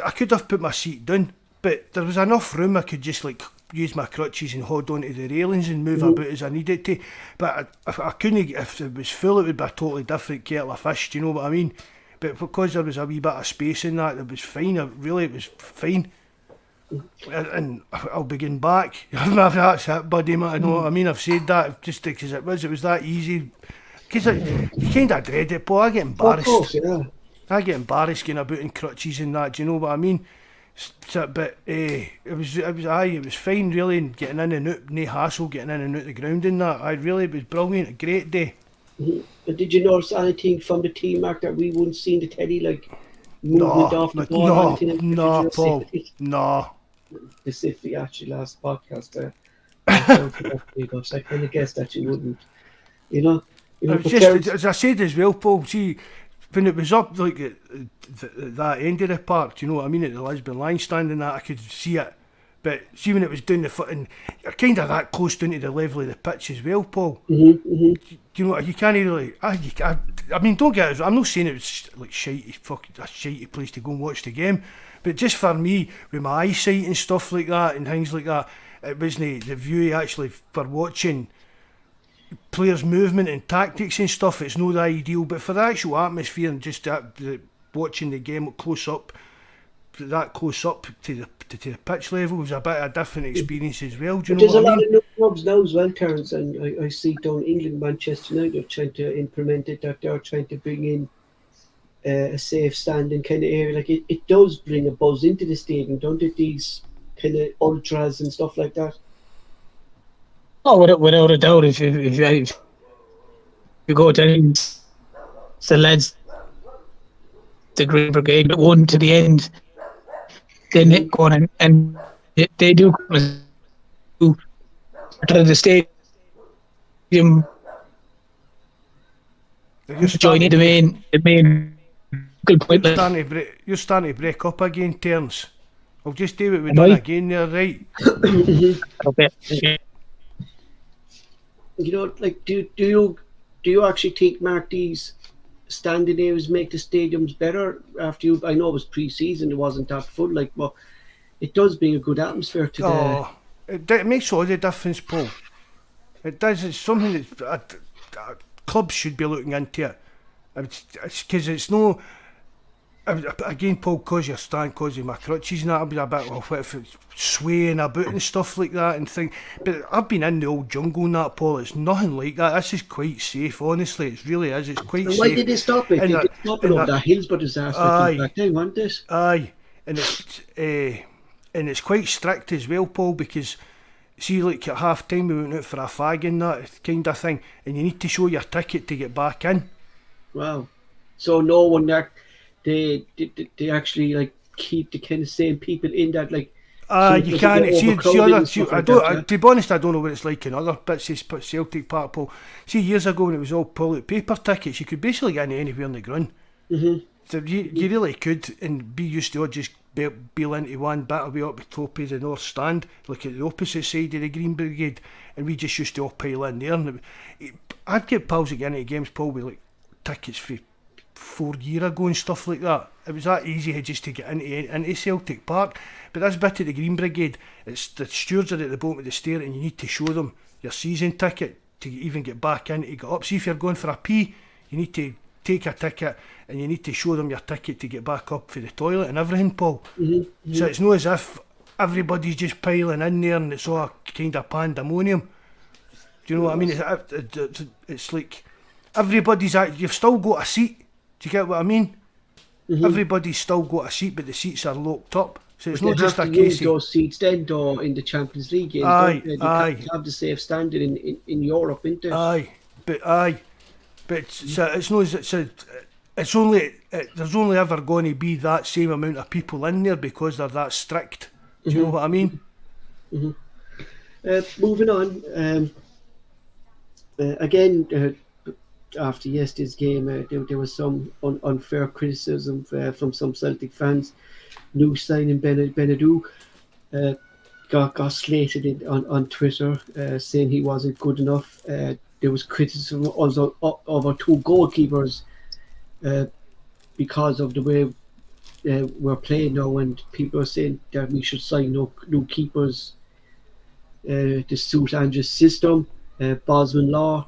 I could have put my seat down, but there was enough room I could just like use my crutches and hold onto the railings and move about as I needed to. But I couldn't. If it was full, it would be a totally different kettle of fish. Do you know what I mean? But because there was a wee bit of space in that, it was fine. It was fine. And I'll begin back. That's it, buddy. Man. I know what I mean. I've said that just because it was that easy. Because you kind of dread it, Paul. I get Of embarrassed. course, yeah. I get embarrassed getting about in crutches and that. Do you know what I mean? But it was fine really, and getting in and out, no hassle getting in and out the ground and that. It was brilliant, a great day. But did you notice anything from the team, Mark, that we wouldn't see in the telly, like movement off the ball? or anything? No, Paul, no. Specifically, actually, last podcast, I kind of guessed that you wouldn't. You know, It was but just, Terence- as I said as well, Paul, see, when it was up like at that end of the park, do you know what I mean, at the Lisbon line stand and that, I could see it. But see when it was down the foot, and you're kind of that close down to the level of the pitch as well, Paul. Do you know what, you can't really, I mean, don't get us, I'm not saying it was like a shitey place to go and watch the game, but just for me, with my eyesight and stuff like that, and things like that, it wasn't the view actually for watching players' movement and tactics and stuff, it's not ideal, but for the actual atmosphere and just watching the game close up to the pitch level was a bit of a different experience as well. Do you know There's a what I lot mean? of new clubs now as well, Terence, and I see down England, Manchester United are trying to implement it, that they're trying to bring in a safe standing kind of area. Like it does bring a buzz into the stadium, don't it? These kind of ultras and stuff like that. Oh, without a doubt, if you go to the lads, the Green Brigade, one to the end, then they go on and they do come to the stadium, join in the main good point. You're starting to break up again, Terence. I'll just do what we've Am done I? again there, right? Okay. You know, like do you actually think, Mark, these standing areas make the stadiums better after you? I know it was pre-season, it wasn't that full, like, but it does bring a good atmosphere to the. Oh, it makes all the difference, Paul. It does. It's something that clubs should be looking into it. It's because it's no. Again, Paul, because you're standing, because of my crutches and that, I'll be a bit if it's swaying about and stuff like that and thing. But I've been in the old jungle and that, Paul. It's nothing like that. This is quite safe, honestly. It really is. It's quite And safe. why did they stop it? And They did stop it over that Hillsborough disaster back then, wasn't it? Aye, and it's quite strict as well, Paul, because see, like at half time we went out for a fag and that kind of thing, and you need to show your ticket to get back in. Wow. So no one there, they actually like keep the kind of same people in that, like. You can't to be honest, I don't know what it's like in other bits of Celtic Park, Paul. See, years ago when it was all pull-out paper tickets, you could basically get into anywhere in the ground. Mm-hmm. So you really could, and be used to just bail into one bit away up the top of the north stand, like at the opposite side of the Green Brigade, and we just used to all pile in there. And I'd get pals that get into games, Paul, with like tickets for 4 years ago and stuff like that. It was that easy just to get into Celtic Park. But this bit of the Green Brigade, it's the stewards are at the bottom of the stair, and you need to show them your season ticket to even get back in, to get up. See, if you're going for a pee, you need to take a ticket, and you need to show them your ticket to get back up for the toilet and everything, Paul. Mm-hmm. So it's not as if everybody's just piling in there and it's all kind of pandemonium. Do you know what I mean? It's like everybody's you've still got a seat. Do you get what I mean? Mm-hmm. Everybody's still got a seat, but the seats are locked up. So it's not just a case of those seats then, though, in the Champions League games. Aye. Can't have the safe standing in Europe, isn't it? But it's no. It's only there's only ever going to be that same amount of people in there because they're that strict. Do you know what I mean? Mm-hmm. Moving on. Again. After yesterday's game, there was some unfair criticism from some Celtic fans. New signing Benadou got slated on Twitter, saying he wasn't good enough. There was criticism also of our two goalkeepers because of the way we're playing now, and people are saying that we should sign new keepers to suit Ange's system. Bosman Law.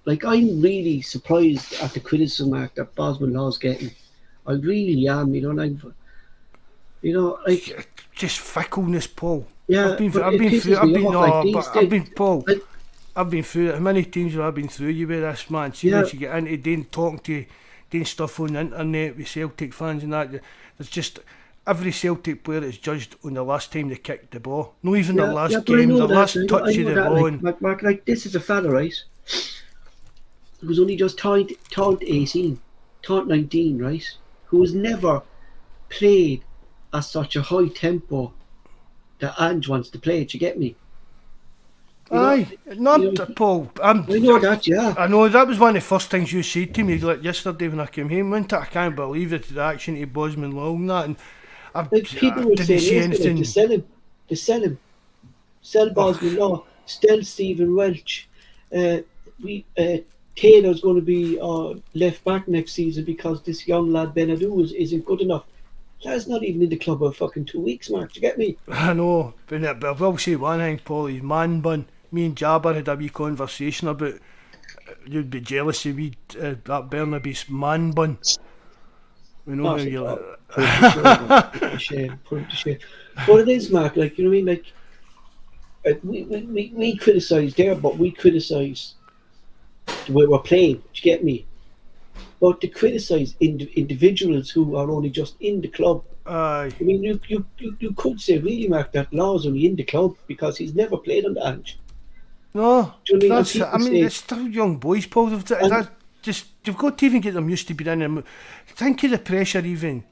Like, I'm really surprised at the criticism that Bosman Law's getting. I really am, just fickleness, Paul. Yeah, I've been through it. How many teams have I been through you with this, man? See, once you get into talking stuff on the internet with Celtic fans and that, there's just every Celtic player is judged on the last time they kicked the ball. Not even the last game, the last touch of the ball. Like, this is a fella, right? Who was only just turned 18, turned 19, right? Who has never played at such a high tempo that Ange wants to play. Do you get me? Paul. I know that, yeah. I know that was one of the first things you said to me like yesterday when I came home, wasn't it? I can't believe the reaction to Bosman Law and that. And people were saying to sell him, sell Bosman Law, sell Stephen Welch. Taylor's going to be left back next season because this young lad Benadou isn't good enough. That's not even in the club of fucking 2 weeks, Mark. Do you get me? I know, but I will say one thing, Paul. He's man bun. Me and Jabber had a wee conversation about you'd be jealous of that Bernaby's man bun. We know how you like. Put it to shame. But it is, Mark. Like, you know what I mean? Like, we criticise there, but we criticise the way we're playing. Do you get me? But to criticise individuals who are only just in the club. Aye. I mean, you could say, really, Mark, that Law's only in the club because he's never played under Ange. No, do you know what I mean? It's still young boys, Paul. You've got to even get them used to being in them. Think of the pressure even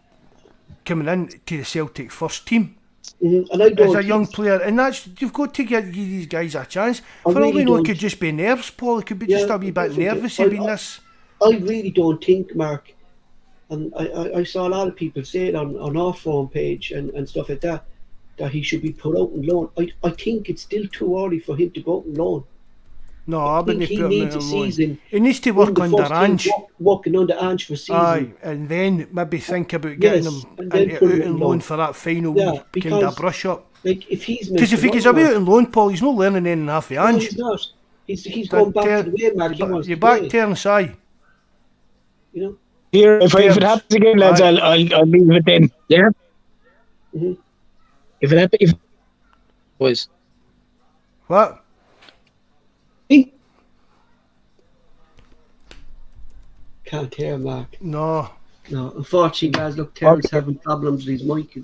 coming in to the Celtic first team. Mm-hmm. And as a young player, and you've got to give these guys a chance. For all we know, it could just be nerves, Paul. It could be just a wee bit nervous being this. I really don't think, Mark, and I saw a lot of people say it on our phone page and stuff like that he should be put out on loan. I think it's still too early for him to go out on loan. No, I I think wouldn't he put him needs out a on loan. season. He needs to in work the under first team, Ange. working under Ange for season. Aye, and then maybe think about getting Yes, him and then into put out him on on loan loan. for that final Yeah, wee kind because of brush up. like if he's Because if he gets away out on loan, Paul, he's not learning anything half the no, Ange. he's not. He's going back to the way Mark he wants You to back play. Terence, aye. You know. Here, if it Terms. happens again, lads, Aye. I'll leave it then. Yeah. Mhm. If it happens, boys. What? Hey, Can't hear Mark. No. No, unfortunately, guys, look, Terence having problems with his mic.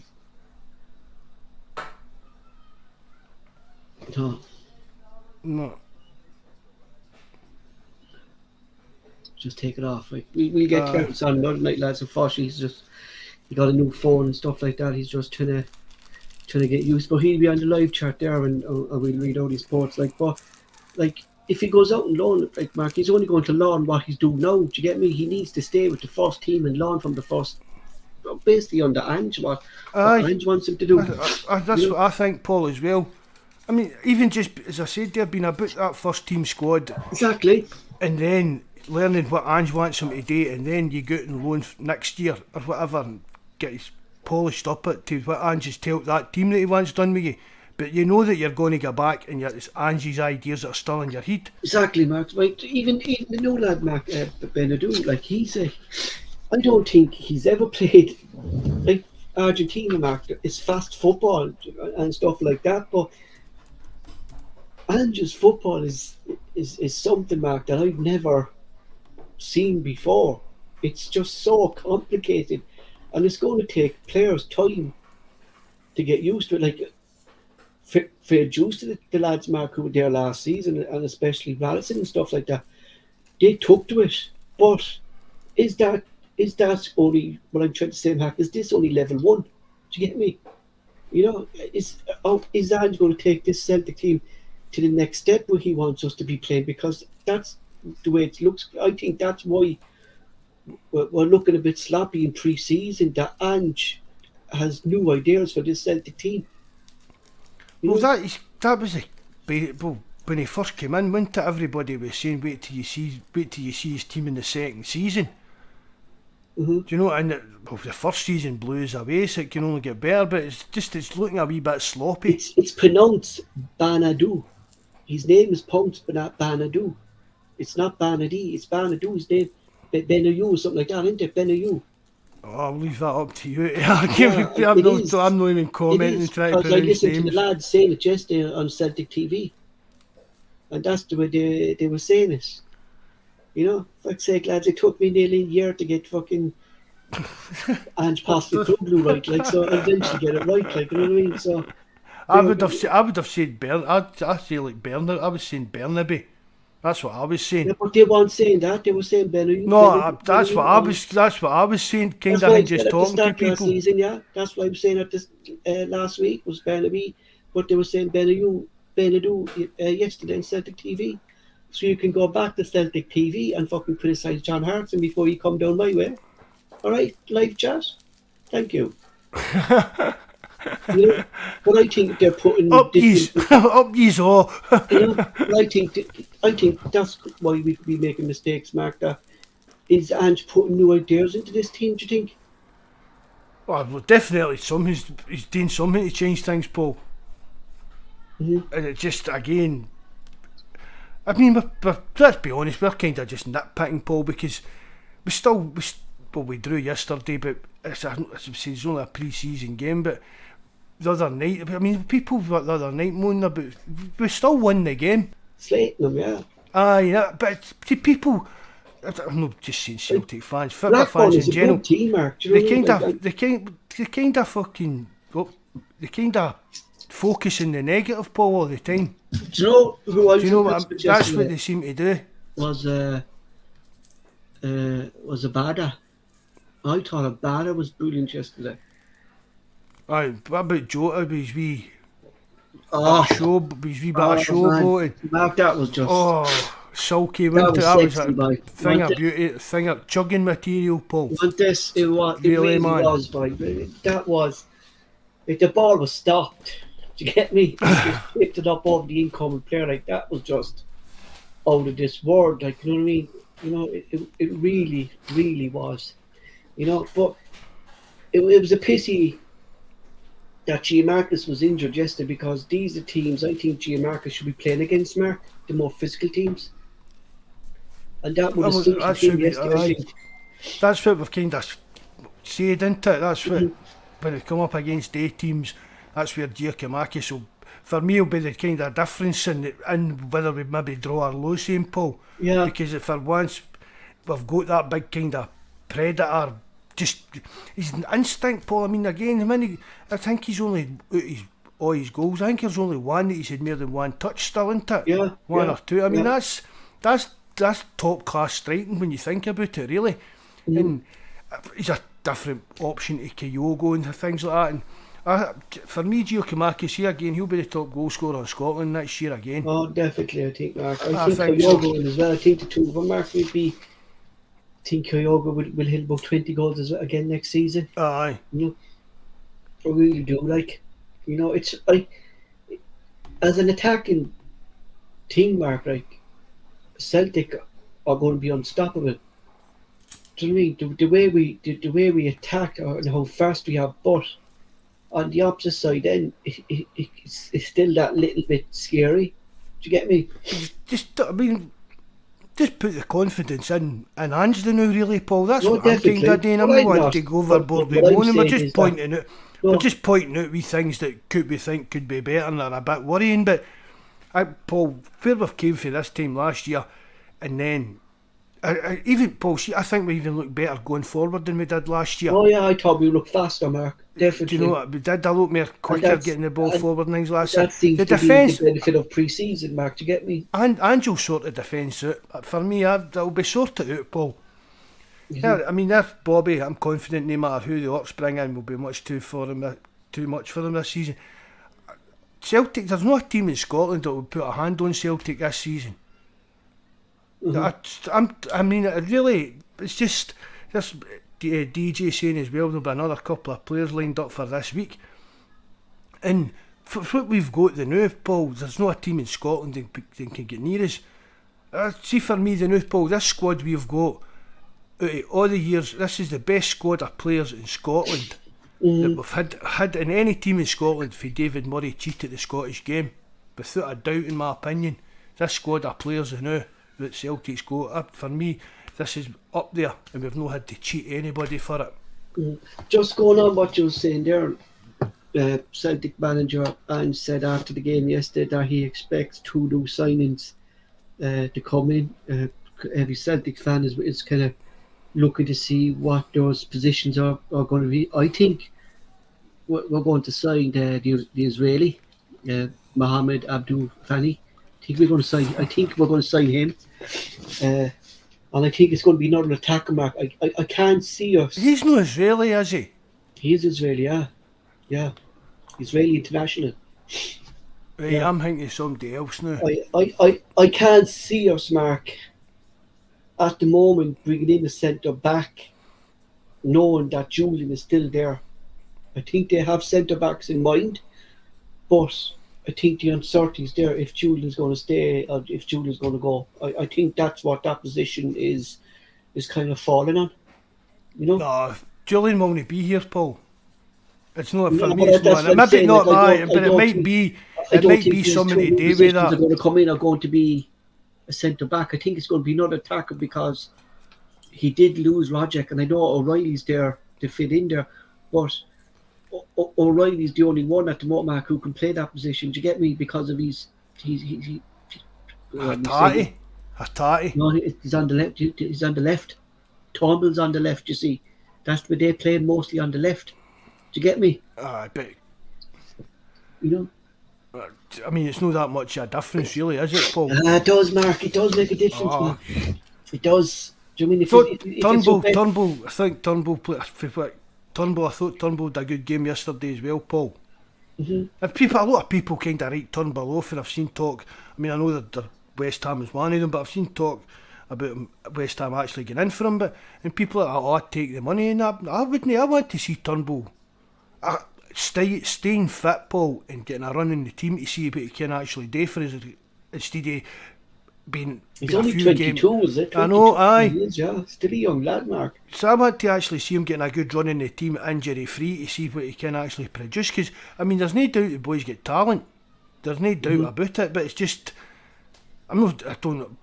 No, No. just take it off. Like, we'll get Terence on another night, lads. Unfortunately, he got a new phone and stuff like that. He's just trying to get used. But he'll be on the live chat there, and we'll read out his sports. But if he goes out and loan, like Mark, he's only going to learn what he's doing now. Do you get me? He needs to stay with the first team and learn from the first, basically under Ange, what Ange wants him to do. That's what I think, Paul, as well. I mean, even just, as I said, there being about that first team squad. Exactly. And then learning what Ange wants him to do, and then you go out and loan next year or whatever and get his polished up it to what Ange has told that team that he wants done with you. But you know that you're going to go back and it's Ange's ideas that are still in your head. Exactly, Mark. Like, even the new lad, Mark Benadou, like I don't think he's ever played like Argentina, Mark. It's fast football and stuff like that, but Ange's football is something, Mark, that I've never seen before. It's just so complicated, and it's going to take players time to get used to it. Like, fair dues to the lads, Mark, who were there last season, and especially Radisson and stuff like that. They took to it, but is that only what I'm trying to say, Mark? Is this only level 1? Do you get me? You know, is Ange going to take this Celtic team to the next step where he wants us to be playing? Because that's the way it looks. I think that's why we're looking a bit sloppy in pre-season. That Ange has new ideas for this Celtic team. Well, that was when he first came in, wasn't it? Everybody was saying, wait till you see his team in the second season. Mm-hmm. Do you know? And the first season blew us away, so it can only get better. But it's looking a wee bit sloppy. It's pronounced Banadou. His name is pronounced Banadou. It's not Banadi. It's Banadou's name. Benayou or something like that, isn't it? Benayou. Oh, I'll leave that up to you. I'm not even commenting and trying to pronounce names. I listened to the names. lads saying it yesterday on Celtic TV, and that's the way they were saying it. You know, fuck's sake, lads, it took me nearly a year to get fucking Ange Postecoglou right, like, so I eventually get it right, like, you know what I mean? So I would have said I'd say like Bernard. I was saying Bernabe. That's what I was saying. yeah, but they weren't saying that. They were saying Benayou. No, that's what I was saying. Kind of just talking to people. Last season, yeah, that's what I was saying at this last week was Bernabe, but they were saying Benadou yesterday on Celtic TV. So you can go back to Celtic TV and fucking criticise John Hartson before you come down my way. All right, live chat. Thank you. You know, but I think they're putting up yees all. You know, I think that's why we making mistakes, Mark. That is Ange putting new ideas into this team. Do you think? Well, definitely he's doing something to change things, Paul. Mm-hmm. And it just again. I mean, let's be honest, we're kind of just nitpicking, Paul, because we drew yesterday, but it's only a pre-season game, but the other night, I mean, people the other night moaning about, we still won the game. Slating them, yeah. Aye, but to people, I'm not just saying Celtic fans, football Blackburn fans in general, good team, Mark. Do you know they kind of focus on the negative, Paul, all the time. Do you know who I Do you know what? That's what they seem to do. Was Abada. I thought Abada was brilliant yesterday. Aye, what about Jota with his wee Oh, showboating? Mark, that was just Sulky, that wasn't it? was That was sexy, a boy. thing of beauty, thing of chugging material, Paul. It really man. was, boy. That was. If the ball was stopped, do you get me? Just picked it up over the incoming player, like that was just. out of this world. Like, you know what I mean? You know, it really, really was. You know, but it was a pity that Giamarcus was injured yesterday, because these are teams I think Giamarcus should be playing against, Mark, the more physical teams. And that would have suited That him should be, yesterday, I think. that's what we've kind of said, isn't it? That's what, Mhm. when it come up against A teams, that's where Giacomakis will, for me, will be the kind of difference in whether we maybe draw or lose him, Paul. Yeah. Because if for once we've got that big kind of predator, just his instinct, Paul. I mean, again, I think he's only out all his goals. I think there's only one that he's had more than one touch still, isn't it? Yeah, One yeah, or two. I mean, yeah. that's top class striking when you think about it, really. And he's a different option to Kyogo and things like that. And for me, Giacomakis here again, he'll be the top goal scorer in Scotland next year again. Oh, definitely, I think, Mark. I I think think so. Kyogo will as well. I think the two of them, Mark, will be. I think Kyogo will hit about 20 goals as well again next season. Aye. You know, I really do. Like, you know, it's like as an attacking team, Mark. Like, Celtic are going to be unstoppable. Do you know what I mean? The way we attack and how fast we have, but on the opposite side, then it's still that little bit scary. Do you get me? Just put the confidence in Ange now, really, Paul. That's No, what I'm kind definitely. of doing. I'm But not I'm wanting not. to go overboard But with what I'm moaning. We're saying just is pointing out. No. We're just pointing out wee things that we think could be better and are a bit worrying. But Paul, where we've came from this time last year, and then even Paul, see, I think we even look better going forward than we did last year. Oh yeah, I thought we looked faster, Mark. Do Definitely. you know what? We did a lot more quicker that's- getting the ball and forward and things last year. That seems The to defence, be the benefit of pre-season, Mark. Do you get me? and Ange will sort the defence out. For me, that'll be sorted out, Paul. Yeah, I mean, if Bobby, I'm confident no matter who the Orcs bring in will be too much for him this season. Celtic, there's no team in Scotland that will put a hand on Celtic this season. I mean, it's just this DJ saying as well, there'll be another couple of players lined up for this week. And for what we've got the now, Paul, there's no a team in Scotland that can get near us. See, for me, the now, Paul, this squad we've got, out of all the years, this is the best squad of players in Scotland that we've had in any team in Scotland. For David Murray cheated the Scottish game, without a doubt, in my opinion. This squad of players now that Celtic's got, for me, this is up there, and we've not had to cheat anybody for it. Just going on what you were saying there, Celtic manager Ange said after the game yesterday that he expects 2 new signings to come in. Every Celtic fan is kind of looking to see what those positions are going to be. I think we're going to sign the Israeli, Mohamed Abdul Fani. I think we're going to sign him. And I think it's going to be another attacker, Mark. I can't see us. He's no Israeli, is he? He is Israeli, yeah. Israeli international. Right, Yeah. I'm thinking of somebody else now. I can't see us, Mark, at the moment bringing in a centre back, knowing that Julian is still there. I think they have centre backs in mind, but I think the uncertainty is there if Julian's going to stay or if Julian's going to go. I think that's what that position is kind of falling on. You know? No, Julian will not be here, Paul. It's not for No, me. but It's that's not. what I'm Maybe saying, not like, I that, don't- but I it don't might think- be. I It don't might think be these something two to do with positions are that. going to come in are going to be a centre back. I think it's going to be another attacker because he did lose Roderick, and I know O'Reilly's there to fit in there, but O'Reilly's the only one at the moment, Mark, who can play that position. Do you get me? Because of he's Hatati. no, he's on the left. He's on the left. Turnbull's on the left. You see, that's where they play mostly on the left. Do you get me? But You know. I mean, it's not that much of a difference, really, is it, Paul? It does, Mark. It does make a difference, Oh. Mark. It does. Do you mean if Thought it's Turnbull, okay? Turnbull. I think Turnbull played. I thought Turnbull did a good game yesterday as well, Paul. Mhm. If a lot of people kind of write Turnbull off, and I've seen talk. I mean, I know that West Ham is one of them, but I've seen talk about West Ham actually getting in for him. And people are, I'd take the money, and I wouldn't. I want to see Turnbull staying fit, Paul, and getting a run in the team to see what he can actually do for us, instead of He's been a only few 22, games. is it? I know, 22 aye. He is, yeah. Still a young lad, Mark. So I want to actually see him getting a good run in the team injury free to see what he can actually produce. Because I mean, there's no doubt the boys get talent. There's no doubt about it. But it's just, I don't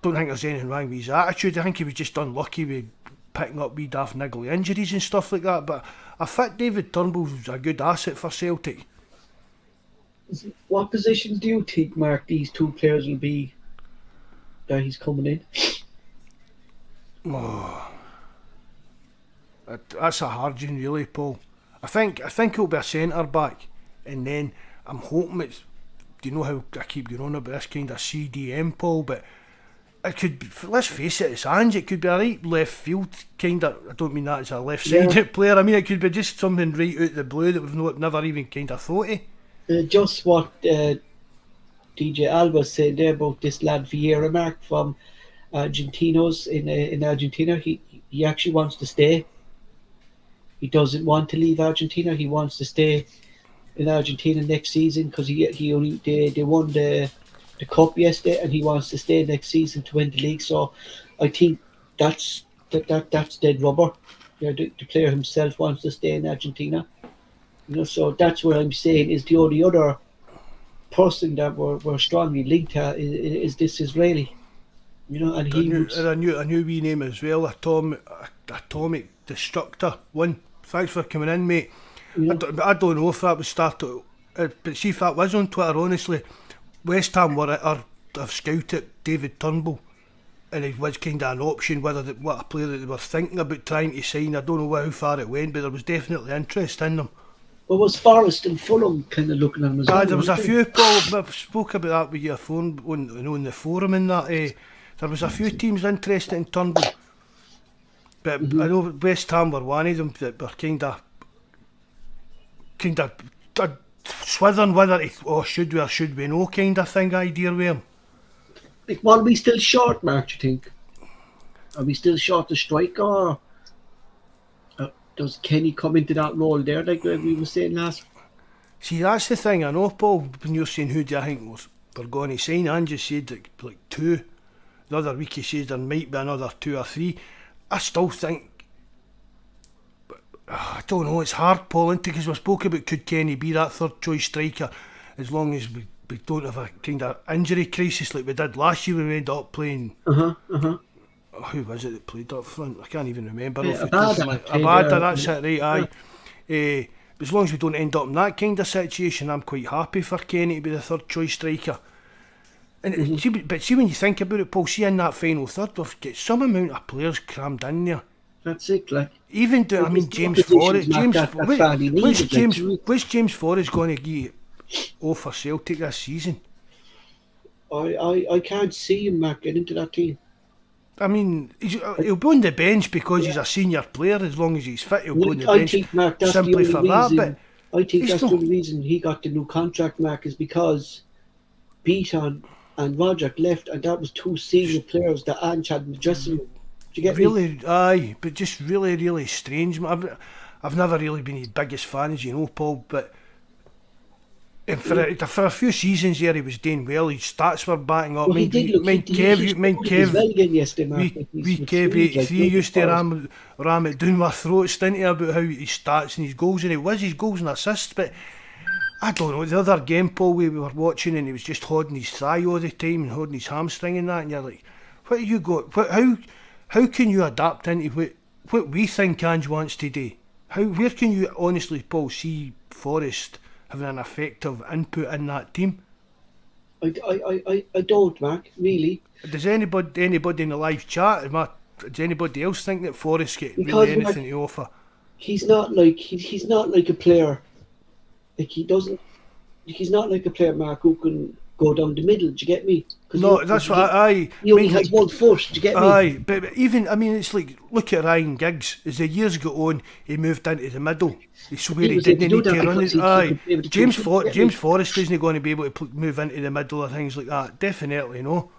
think there's anything wrong with his attitude. I think he was just unlucky with picking up wee daft niggly injuries and stuff like that. But a fit David Turnbull's a good asset for Celtic. What positions do you think, Mark, these two players will be that he's coming in? That's a hard one, really, Paul. I think it'll be a centre back, and then I'm hoping it's. Do you know how I keep going on about this kind of CDM, Paul? But it could be, let's face it, it's Ange. It could be a right left field kind of. I don't mean that as a left-sided player. I mean it could be just something right out the blue that we've never even kind of thought of. Just what DJ Alba said there about this lad Vieira, Mark, from Argentinos in Argentina. He actually wants to stay. He doesn't want to leave Argentina. He wants to stay in Argentina next season because they won the cup yesterday, and he wants to stay next season to win the league. So I think that's dead rubber. You know, the player himself wants to stay in Argentina. You know, so that's what I'm saying is the only other person that we're strongly linked to is this Israeli. You know, and a new wee name as well, Atomic Destructor. One, thanks for coming in, mate. Yeah. I don't know if that was started, but see if that was on Twitter. Honestly, West Ham have scouted David Turnbull, and it was kind of an option what a player that they were thinking about trying to sign. I don't know how far it went, but there was definitely interest in them. Well, was Forest and Fulham kind of looking at him as well? There was a few, Paul. I spoke about that with your phone on the forum and that. There was a few teams interested in Turnbull, but I know West Ham were one of them that were kind of swithering whether should we or should we no kind of thing idea with him. Like, are we still short, Mark, do you think? Are we still short of striker? Or does Kenny come into that role there, like we were saying last? See, that's the thing, I know, Paul, when you're saying who do I think we're going to sign, Ange said like two. The other week he says there might be another 2 or 3. I still think, I don't know, it's hard, Paul, because we spoke about could Kenny be that third choice striker as long as we don't have a kind of injury crisis like we did last year when we ended up playing. Who was it that played up front? I can't even remember. Abada, that's it, right, aye. As long as we don't end up in that kind of situation, I'm quite happy for Kenny to be the third choice striker. And see when you think about it, Paul, see in that final third, we've got some amount of players crammed in there. That's it, like. Even James Forrest. What's James Forrest going to get for Celtic this season? I can't see him, Mark, get into that team. I mean, he'll be on the bench because he's a senior player. As long as he's fit, he'll be on the bench. I think, Mark, that's simply the for only that. But I think that's the only reason he got the new contract, Mark, is because Beaton and Roderick left, and that was two senior players that Ange had in the dressing room. Do you get me? Aye, but just really, really strange. I've never really been his biggest fan, as you know, Paul, but for a few seasons there he was doing well. His Stats were batting up. Kev 83 used to ram it down my throats, didn't he, about how his stats and his goals, and it was his goals and assists, but I don't know, the other game, Paul, we were watching and he was just holding his thigh all the time and holding his hamstring and that, and you're like, what have you got? How can you adapt into what we think Ange wants to do? Where can you honestly, Paul, see Forrest having an effective input in that team? I don't, Mark, really. Does anybody in the live chat, does anybody else think that Forrest get really anything to offer? He's not like a player. Like he's not like a player, Mark, who can go down the middle. Do you get me? No, that's what he only has 1 foot. Do you get me? Aye, but even, I mean, it's like, look at Ryan Giggs. As the years go on, he moved into the middle. It's where he didn't need to run his. Aye, James Forrest isn't going to be able to move into the middle or things like that. Definitely no.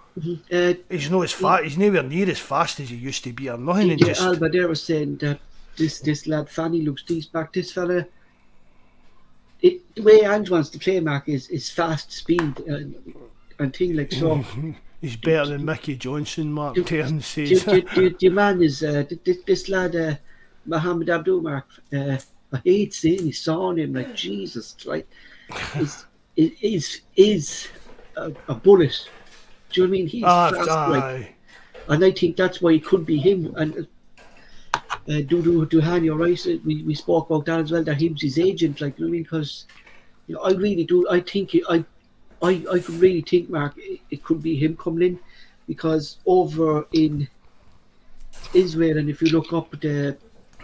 He's not as fast. He's nowhere near as fast as he used to be or nothing. And just Alba there was saying that this lad Fanny looks decent back. This fella. The way Ange wants to play, Mark, is fast speed and thing like so. He's better than Mickey Johnson, Mark Tern Do says. you man is this lad Mohammed Abdul, Mark? I hate saying he's sawing him like Jesus, right? Is a bullet. Do you know what I mean? He's fast, like, and I think that's why it could be him. And Duhani, you're right. We spoke about that as well. That him's his agent, like, you know what I mean? Because I really do. I think I could really think, Mark, it could be him coming in, because over in Israel, and if you look up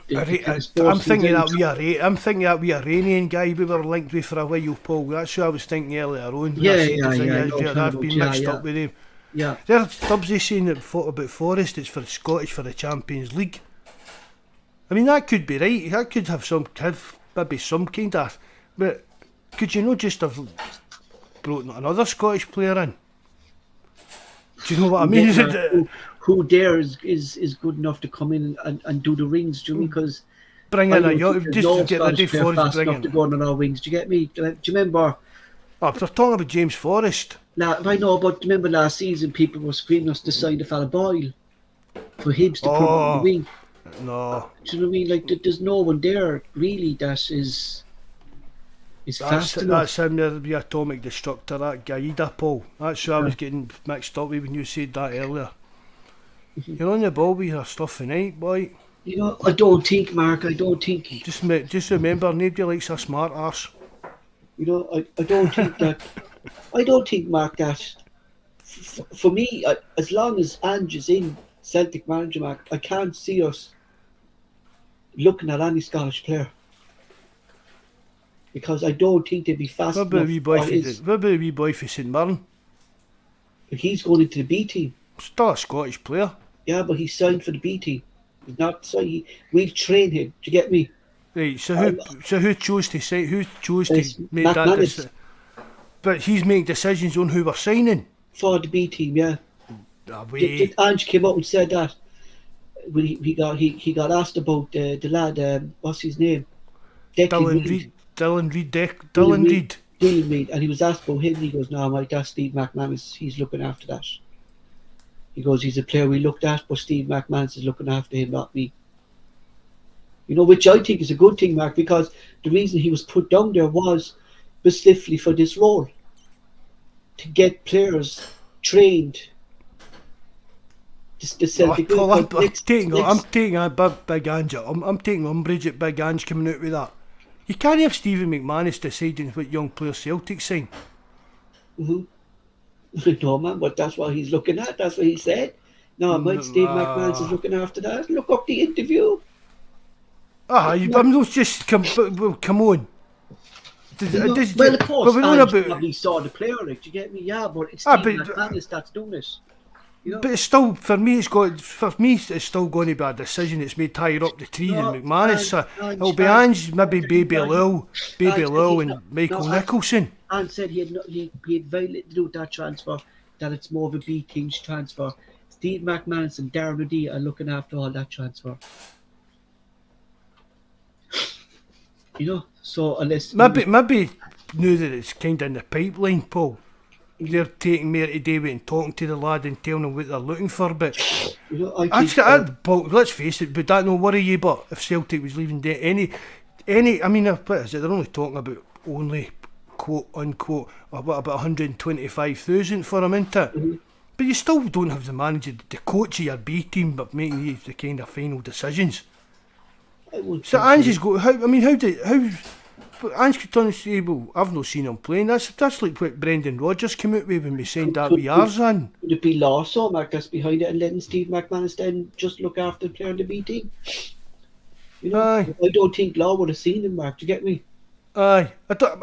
I'm thinking that we Iranian guy we were linked with for a while, Paul. That's who I was thinking earlier on. I've been mixed up with him. Yeah. There's Stubbsy saying that about Forest, it's for the Scottish for the Champions League. I mean, that could be right. That could have maybe some kind of, but could you not just have brought another Scottish player in? Do you know what I mean? Who there is good enough to come in and do the rings? Do you mean? Because bring in just to get ready for fast enough to go on our wings. Do you get me? Do you remember? Oh, they're talking about James Forrest. I know, but remember last season people were screaming us to sign the fella Boyle for Hibs to put on the wing. No. Do you know what I mean? Like, there's no one there really that is fast enough. That's him there, the atomic destructor, that Gaida, Paul. That's who I was getting mixed up with when you said that earlier. You're on the ball with your stuff tonight, boy. You know, I don't think, Mark, Just remember, nobody likes a smart arse. You know, I don't think that... I don't think, Mark, that... For me, as long as Ange is in Celtic manager, Mark, I can't see us looking at any Scottish player. Because I don't think they'd be fast enough. What about the wee boy for St Mirren? He's going into the B team. Still a Scottish player. Yeah, but he's signed for the B team. He's not signed. We'll train him. Do you get me? Right. So who chose to say? Who chose to make that decision? But he's making decisions on who we're signing for the B team. Yeah. Ange came up and said that when he got asked about the lad. What's his name? Dylan Reid, and he was asked about him. He goes, "No, mate, that's Steve McManus. He's looking after that." He goes, "He's a player we looked at, but Steve McManus is looking after him, not me." You know, which I think is a good thing, Mark, because the reason he was put down there was specifically for this role, to get players trained. The Celtic. I'm taking a big Ange. I'm taking umbrage at Big Ange coming out with that. You can't have Stephen McManus deciding what young players Celtic sign. No, man, but that's what he's looking at. That's what he said. No, mate, Steve McManus is looking after that. Look up the interview. I'm not just come on. Well, of course, Ange saw the player. Like, do you get me? Yeah, but it's Steve McManus that's doing this. You know? But it's still, for me, it's still going to be a decision that's made higher up the tree than McManus. It'll be Ange, maybe Baby Lou, and Michael Nicholson. Ange said he had very little to do with that transfer, that it's more of a B team's transfer. Steve McManus and Darren O'Dea are looking after all that transfer. You know, so unless... Maybe knew that it's kind of in the pipeline, Paul. They're taking me today and talking to the lad and telling them what they're looking for, but you know, Paul, let's face it, would that not worry you? But if Celtic was leaving any, I mean, what is it? They're only talking about only quote unquote about 125,000 for him, isn't it? But you still don't have the manager, the coach of your B team, but making the kind of final decisions. So Ange's go. How Ange could turn and say, "Well, I've not seen him playing." That's like what Brendan Rodgers came out with when we signed that with Arzan. Would it be Law Mark that's behind it, and letting Steve McManus then just look after the player in the B team? You know, I don't think Law would have seen him, Mark. Do you get me? I'm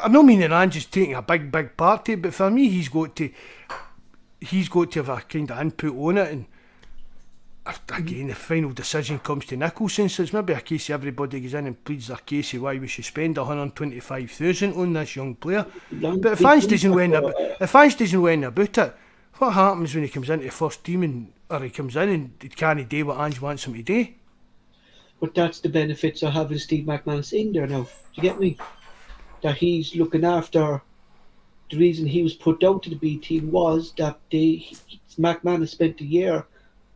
not meaning Ange is taking a big part to it, but for me, he's got to have a kind of input on it, and again, the final decision comes to Nicholson, so it's maybe a case of everybody goes in and pleads their case of why we should spend 125,000 on this young player. But if Ange doesn't win about it, what happens when he comes into the first team or he comes in and he can't do what Ange wants him to do? But that's the benefits of having Steve McManus in there now. Do you get me? That he's looking after the reason he was put down to the B team was that McMahon spent a year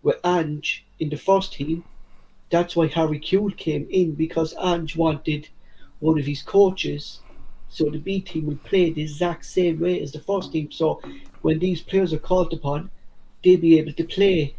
with Ange in the first team. That's why Harry Kewell came in, because Ange wanted one of his coaches, so the B team would play the exact same way as the first team. So when these players are called upon, they'll be able to play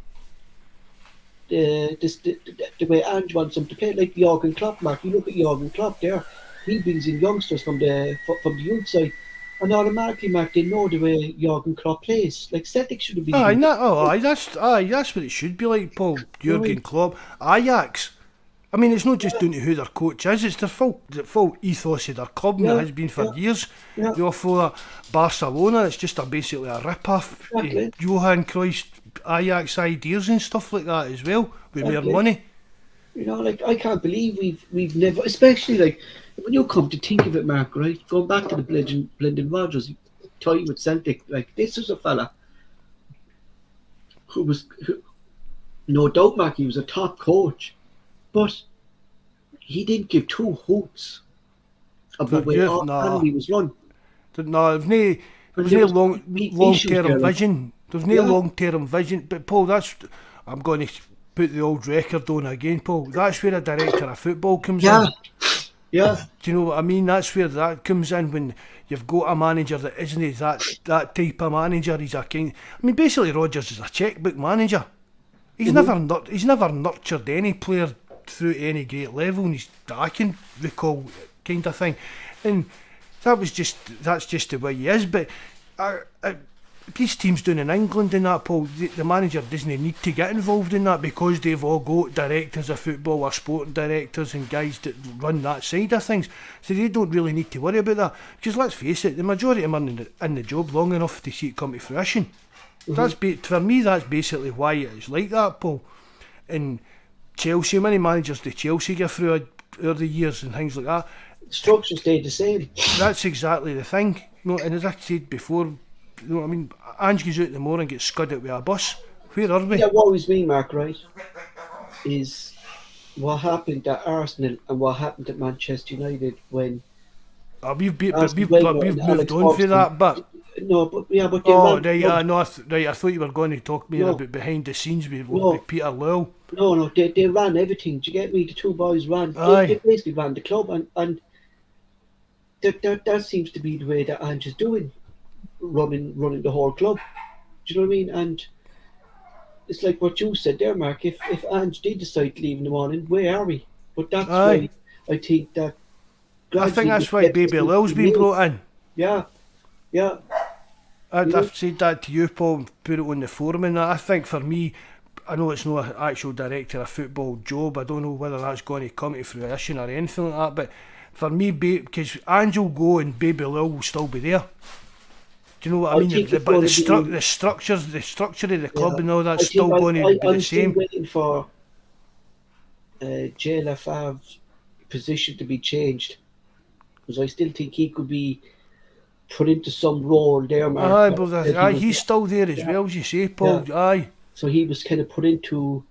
the way Ange wants them to play, like Jurgen Klopp. Mark, you look at Jurgen Klopp there; he brings in youngsters from the youth side, and automatically, Mark, they know the way Jurgen Klopp plays. Like Celtic should have been. That's what it should be like, Paul. Jurgen Klopp, Ajax. I mean, it's not just down to who their coach is; it's the full ethos of their club, and it has been for years. Yeah. You offer Barcelona; it's just basically a rip-off. Exactly. Johan Cruyff's Ajax ideas and stuff like that as well, with more money. You know, like, I can't believe we've never, especially like when you come to think of it, Mark. Right, going back to the Brendan Rodgers time with Celtic, like, this was a fella who, no doubt, Mark, he was a top coach, but he didn't give two hoots about the way our family was run. No, there was no long-term vision. There was no long-term vision. But Paul, I'm going to put the old record on again, Paul. That's where a director of football comes in. Yeah. Do you know what I mean? That's where that comes in, when you've got a manager that isn't that type of manager. He's a king. I mean, basically, Rodgers is a checkbook manager. He's never nurtured any player through any great level, and I can recall, kind of thing. And that's just the way he is. But these teams down in England and that, Paul, the manager doesn't need to get involved in that, because they've all got directors of football or sporting directors and guys that run that side of things. So they don't really need to worry about that. Because let's face it, the majority of them are in the job long enough to see it come to fruition. For me, that's basically why it's like that, Paul. And Chelsea, many managers do Chelsea go through over the years and things like that. Structure stayed the same. That's exactly the thing. And as I said before, I mean, Ange goes out in the morning and gets scudded with a bus. Where are we? Yeah, what always me, Mark, right, is what happened at Arsenal and what happened at Manchester United when we've moved on for that, but no, but they I thought you were going to talk to me about behind the scenes with Peter Lowell. No, they ran everything. Do you get me? The two boys ran. They basically ran the club, and that seems to be the way that Ange is doing, running the whole club. Do you know what I mean? And it's like what you said there, Mark. If Ange did decide to leave in the morning, where are we? But that's why I think that. I think that's why Baby Lil's been brought in. Yeah. I've said that to you, Paul, and put it on the forum and that. I think for me, I know it's not an actual director of football job. I don't know whether that's going to come to fruition or anything like that. But for me, because Ange will go and Baby Lil will still be there. Do you know what I mean? But the structure of the club and all that's still going to be the same. I'm still waiting for Jay Lafav's position to be changed, because I still think he could be put into some role there, Mark. He's still there as well, as you say, Paul. So he was kind of put into.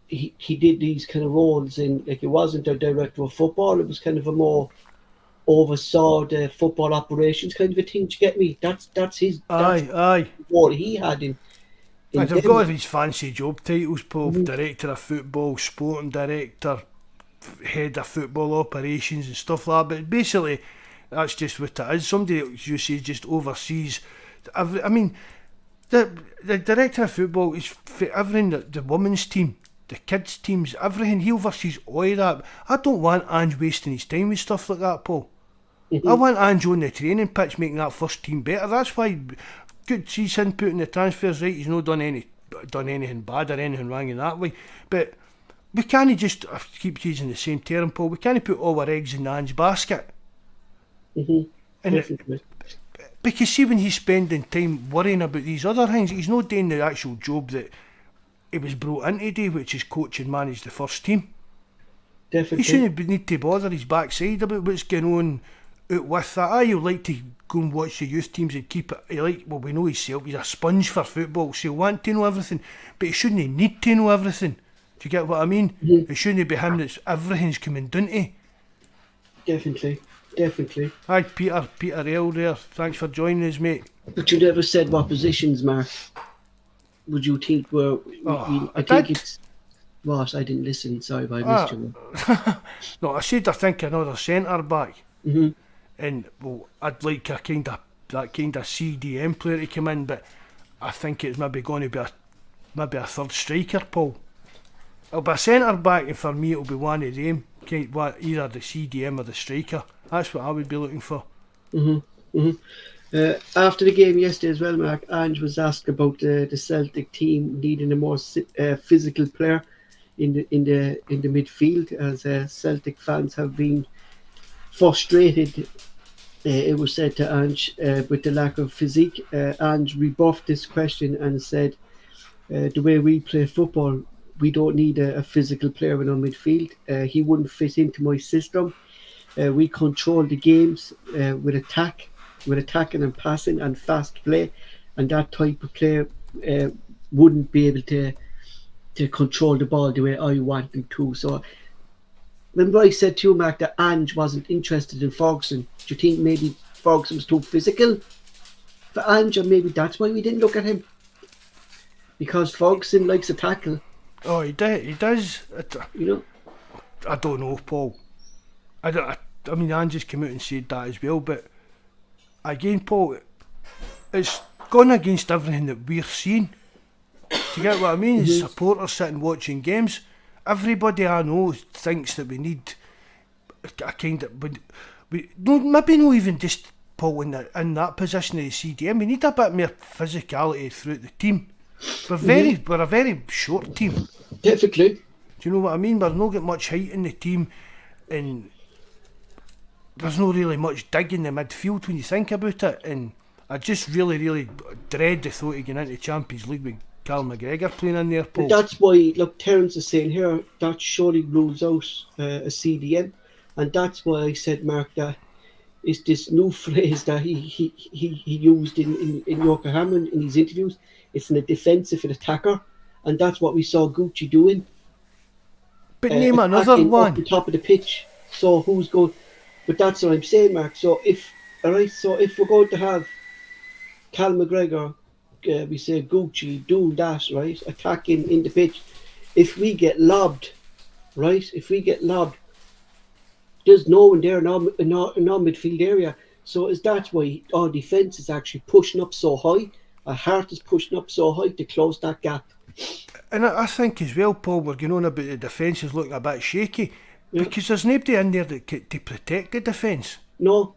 He did these kind of roles in, like, it wasn't a director of football. It was kind of a more oversaw the football operations kind of a thing. Do you get me? That's his. What he had in. They've got these fancy job titles, Paul. Director of football, sporting director, head of football operations and stuff like that. But basically, that's just what it is. Somebody that you say just oversees. I mean, the director of football is for everything. The women's team, the kids' teams, everything. He oversees all of that. I don't want Ange wasting his time with stuff like that, Paul. I want Ange on the training pitch making that first team better. That's why good sees input in the transfers, right? He's not done anything bad or anything wrong in that way. But we can't just, I keep using the same term, Paul, we can't put all our eggs in the Ange basket. Because see, when he's spending time worrying about these other things, he's not doing the actual job that he was brought in to do, which is coach and manage the first team. Definitely. He shouldn't need to bother his backside about what's going on out with that. You'd like to go and watch the youth teams and keep it. We know he's a sponge for football, so he'll want to know everything, but he shouldn't need to know everything. Do you get what I mean? It shouldn't be him that's everything's coming down to. Definitely. definitely. Hi, Peter L there. Thanks for joining us, mate. But you never said what positions, Mark. Would you think were? Oh, I I think did. it's what I didn't listen. Sorry, if I missed Ah, you. no, I said I think another centre back, Mm-hmm. and well, I'd like a kind of CDM player to come in, but I think it's maybe going to be maybe a third striker, Paul. It'll be a centre back, and for me it'll be one of them, either the CDM or the striker. That's what I would be looking for. Mm-hmm. Mm-hmm. After the game yesterday as well, Mark, Ange was asked about the Celtic team needing a more physical player in the midfield, as Celtic fans have been frustrated. It was said to Ange with the lack of physique. Ange rebuffed this question and said, "The way we play football, we don't need a physical player in our midfield. He wouldn't fit into my system. We control the games with attacking and passing and fast play, and that type of player wouldn't be able to control the ball the way I want them to." So remember I said to you, Mark, that Ange wasn't interested in Ferguson. Do you think maybe Ferguson was too physical for Ange, or maybe that's why we didn't look at him? Because Ferguson likes a tackle, Oh, he does. you know. I don't know, Paul. I mean, Ange just came out and said that as well, but again, Paul, it's gone against everything that we're seeing. Do you get what I mean? As supporters sitting watching games, everybody I know thinks that we need a kind of, we don't, maybe not even just Paul in that position of the CDM. We need a bit more physicality throughout the team. We're a very short team. Definitely. Do you know what I mean? We've not got much height in the team, and there's no really much dig in the midfield when you think about it. And I just really dread the thought of getting into Champions League with Cal McGregor playing in there, Paul. That's why, look, Terence is saying here that surely rules out a CDM, and that's why I said, Mark, that is this new phrase that he used in Yokohama in his interviews. It's in a defensive attacker, and that's what we saw Gucci doing. But name another Attacking one. up the top of the pitch. So who's going? But that's what I'm saying, Mark. So if we're going to have Cal McGregor, we say Gucci doing that, right, attacking in the pitch. If we get lobbed, right, there's no one there in our midfield area. So is that why our defence is actually pushing up so high? Our heart is pushing up so high to close that gap. And I think as well, Paul, we're going on about the defence is looking a bit shaky, because there's nobody in there to protect the defence. No,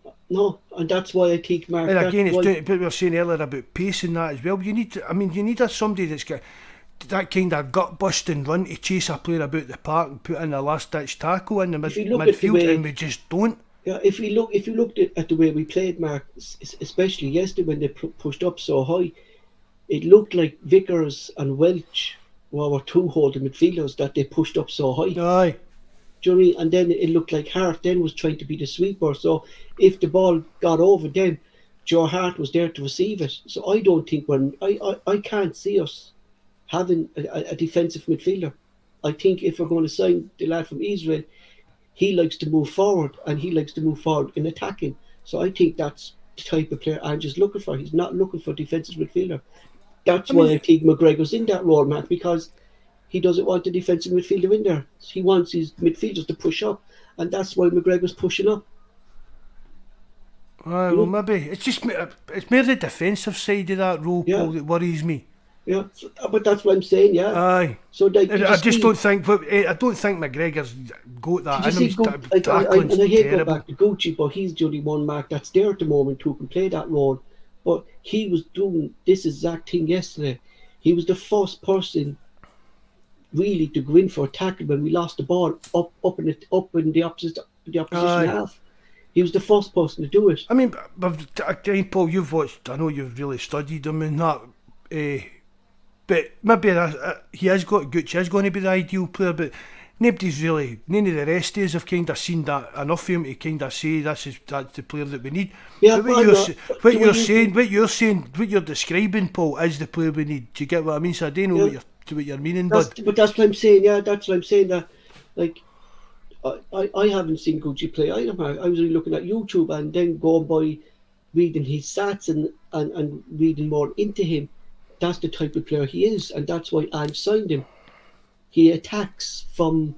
and that's why I think, Mark. And again, it's doing, but we were saying earlier about pace and that as well. You need somebody that's got that kind of gut busting run to chase a player about the park and put in a last ditch tackle in the midfield, and we just don't. Yeah, if you looked at the way we played, Mark, especially yesterday when they pushed up so high, it looked like Vickers and Welch were two holding midfielders that they pushed up so high. Aye. Do you know what I mean? And then it looked like Hart then was trying to be the sweeper. So if the ball got over them, Joe Hart was there to receive it. So I don't think I can't see us having a defensive midfielder. I think if we're going to sign the lad from Israel, he likes to move forward, and he likes to move forward in attacking. So I think that's the type of player Ange is looking for. He's not looking for a defensive midfielder. That's why I think McGregor's in that role, Matt, because he doesn't want the defensive midfielder in there. He wants his midfielders to push up, and that's why McGregor's pushing up. Well, maybe it's more the defensive side of that role, Paul, that worries me. Yeah, but that's what I'm saying. Yeah. Aye. So like, I don't think McGregor's got that in him. And I hate going back to Gucci, but he's the only one, Mark, that's there at the moment who can play that role. But he was doing this exact thing yesterday. He was the first person really to go in for a tackle when we lost the ball up in the opposition half. He was the first person to do it. I mean, again, Paul, you've watched. I know you've really studied him and that. But maybe Gucci is going to be the ideal player, but none of the rest of us have kind of seen that enough of him to kind of say that's the player that we need. Yeah, but what you're describing, Paul, is the player we need. Do you get what I mean? So I don't know what you're meaning, but that's what I'm saying. Yeah, that's what I'm saying. That, like, I haven't seen Gucci play either, Mark. I was only looking at YouTube and then going by reading his stats and reading more into him. That's the type of player he is, and that's why Ange signed him. He attacks from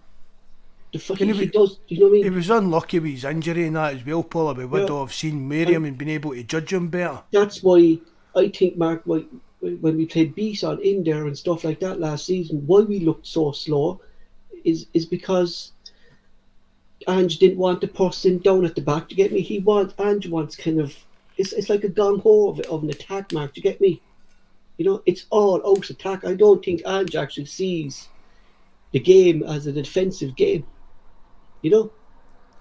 the fucking. He does. You know what I mean? He was unlucky with his injury and that as well, Paul. We would have seen Miriam and been able to judge him better. That's why I think, Mark, when we played Bison in there and stuff like that last season, why we looked so slow is because Ange didn't want to press him down at the back. Do you get me? Ange wants kind of. It's like a gung ho of an attack, Mark. Do you get me? You know, it's all out attack. I don't think Ange actually sees the game as a defensive game. You know?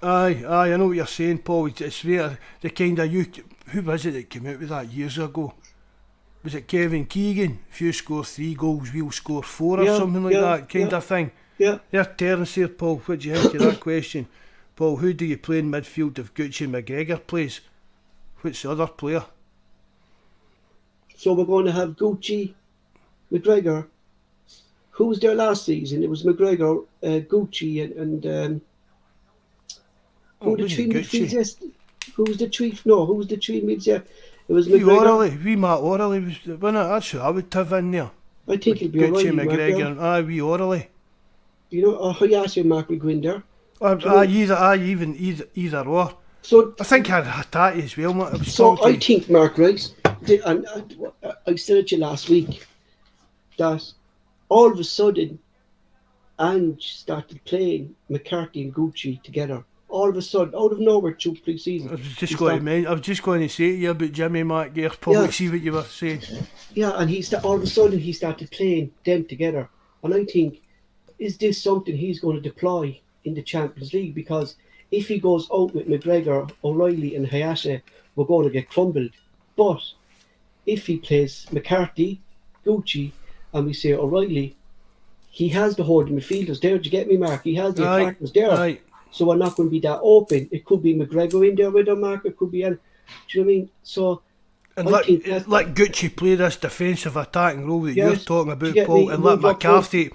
Aye, I know what you're saying, Paul. It's where the kind of who was it that came out with that years ago? Was it Kevin Keegan? If you score 3 goals, we'll score 4 or something like that kind of thing. Yeah. There's Terence here, Paul. What do you think of that question? Paul, who do you play in midfield if Gucci McGregor plays? What's the other player? So we're going to have Gucci, McGregor. Who was there last season? It was McGregor, Gucci, and who the three midfields? Who was the three? No, who was the three mids? Yeah, it was McGregor. Wee Matt O'Reilly was the winner. That's who I would have in there. I think it'd be Gucci O'Reilly, McGregor. Aye, wee O'Reilly. You know, or Hayashi and Mark McGuinder. Either or. So I think I had that as well, mate. I think, Mark, right, and I said it to you last week, that all of a sudden Ange started playing McCarthy and Gucci together. All of a sudden, out of nowhere, through pre-season. I was just going to say to you about Jimmy McGear, Paul, see what you were saying. Yeah, and all of a sudden he started playing them together. And I think, is this something he's going to deploy in the Champions League? Because if he goes out with McGregor, O'Reilly and Hayashi, we're going to get crumbled. But if he plays McCarthy, Gucci, and we say O'Reilly, he has the holding midfielders there. Do you get me, Mark? He has the attackers there. Right. So we're not going to be that open. It could be McGregor in there with him, Mark. It could be... Do you know what I mean? So... And let Gucci play this defensive attacking role that you're talking about, Paul, and let McCarthy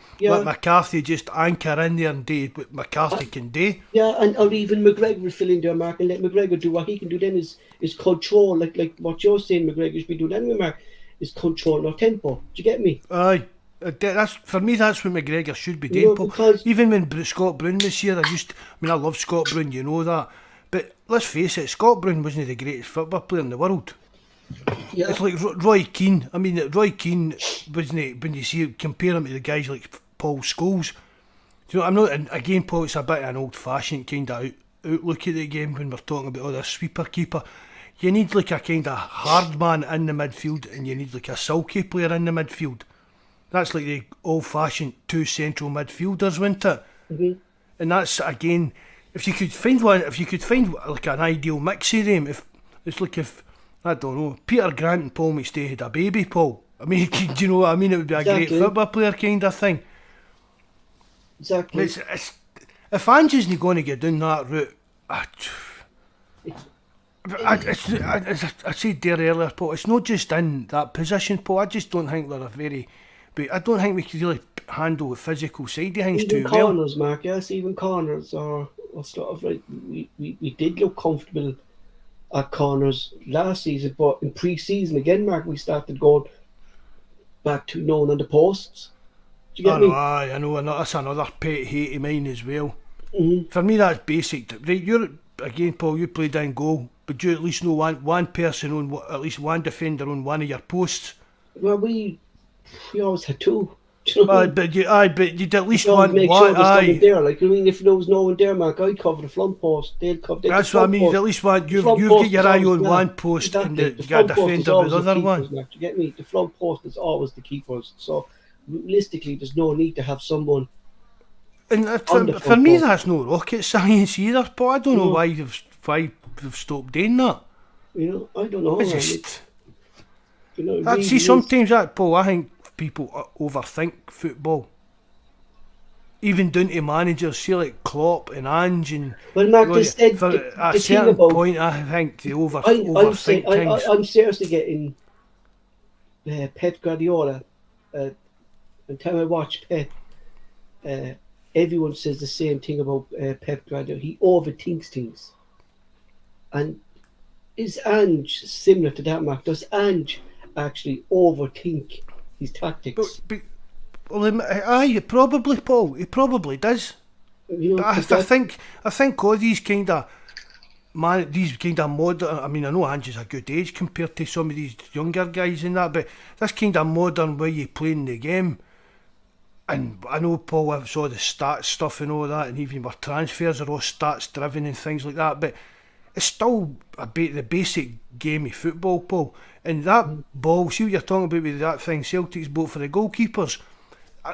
just anchor in there and do what McCarthy can do. Yeah, or even McGregor will fill in there, Mark, and let McGregor do what he can do then is control, like what you're saying McGregor should be doing anyway, Mark, is control our tempo. Do you get me? Aye. For me, that's what McGregor should be doing, Paul. Even when Scott Brown was here, I love Scott Brown, you know that. But let's face it, Scott Brown wasn't the greatest football player in the world. Yeah. It's like Roy Keane. I mean, Roy Keane wasn't, when you see compare him to the guys like Paul Scholes. Do you know, I'm not, and again, Paul, it's a bit of an old-fashioned kind of outlook at the game when we're talking about this sweeper keeper. You need like a kind of hard man in the midfield, and you need like a sulky player in the midfield. That's like the old-fashioned 2 central midfielders, wasn't it? Mm-hmm. And that's again, if you could find like an ideal mix of them, if I don't know, Peter Grant and Paul McStay had a baby, Paul. I mean, do you know what I mean? It would be a great football player kind of thing. Exactly. If Ange isn't going to get down that route, I said there earlier, Paul, it's not just in that position, Paul. I just don't think I don't think we can really handle the physical side of things too well. Even corners, Mark, yes, even corners or sort of like, we did look comfortable at corners last season, but in pre-season again, Mark, we started going back to knowing on the posts. Do you get me? I know, and that's another pet hate of mine as well. Mm-hmm. For me, that's basic. Right, you're again, Paul. You played in goal, but you at least know one person on at least one defender on one of your posts. Well, we always had 2. You know, but you'd at least want make one. Sure there's there. Like, I mean, if there was no one there, Mark, I'd cover the front post. They'd cover. That's what I mean. You'd at least want you've got your eye on one post, exactly. And you got a defender with the other one. Mark, you get me? The front post is always the keepers. So realistically, there's no need to have someone. And for me, that's no rocket science either. But I don't know why they've stopped doing that. You know, I don't know. It's just, really sometimes that, Paul, I think people overthink football. Even down to managers, see like Klopp and Ange and... Well, Mark, at a certain point, I think they overthink things. I'm seriously getting Pep Guardiola. And time I watch Pep, everyone says the same thing about Pep Guardiola. He overthinks things. And is Ange similar to that, Mark? Does Ange actually overthink his tactics? Well, aye, probably, Paul. He probably does. You know, But I think all these kind of modern. I mean, I know Ange is a good age compared to some of these younger guys and that, but this kind of modern way you playing the game. And I know, Paul, I saw the stats stuff and all that, and even our transfers are all stats driven and things like that. But it's still the basic game of football, Paul. And that ball, see what you're talking about with that thing Celtic's bought for the goalkeepers.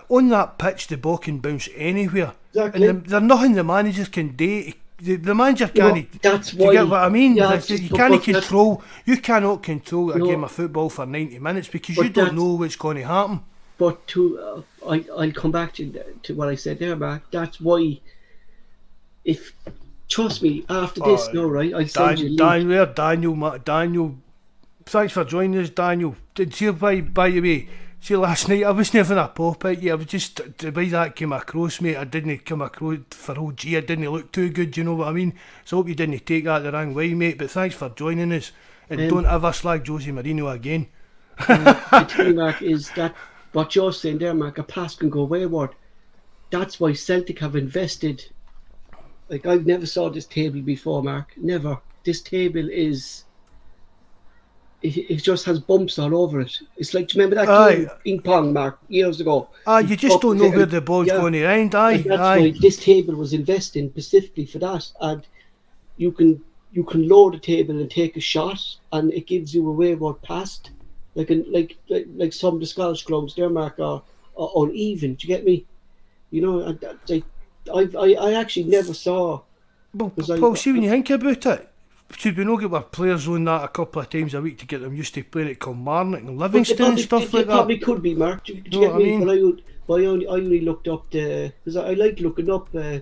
On that pitch, the ball can bounce anywhere. Exactly. And there's nothing the managers can do. The manager can't. That's Do you why. get what I mean? Yeah, You can't control. You cannot control a game of football for 90 minutes because you don't know what's going to happen. But I'll come back to what I said there, Mark. That's why. If trust me, after this, no, right? I send you a link. Daniel. Thanks for joining us, Daniel. See, by the way, see last night I wasn't having a pop at you. I was just the way that came across, mate. I didn't come across for OG. I didn't look too good. You know what I mean? So I hope you didn't take that the wrong way, mate. But thanks for joining us, and don't ever slag Jose Mourinho again. The thing, Mark, is that what you're saying there, Mark. A pass can go wayward. That's why Celtic have invested. Like, I've never saw this table before, Mark. Never. This table is. It just has bumps all over it. It's like, do you remember that game, ping pong, Mark, years ago? You just don't know where the ball's going to end. And that's why this table was investing specifically for that. And you can load the table and take a shot, and it gives you a wayward pass. Like some of the Scottish clubs, their Mark are uneven. Do you get me? You know, I actually never saw. Well, Paul, see, when you think about it, should we not get our players on that a couple of times a week to get them used to playing at Kilmarnock and Livingston and stuff like that? It probably could be, Mark. Do you get me? But I only looked up because I like looking up. I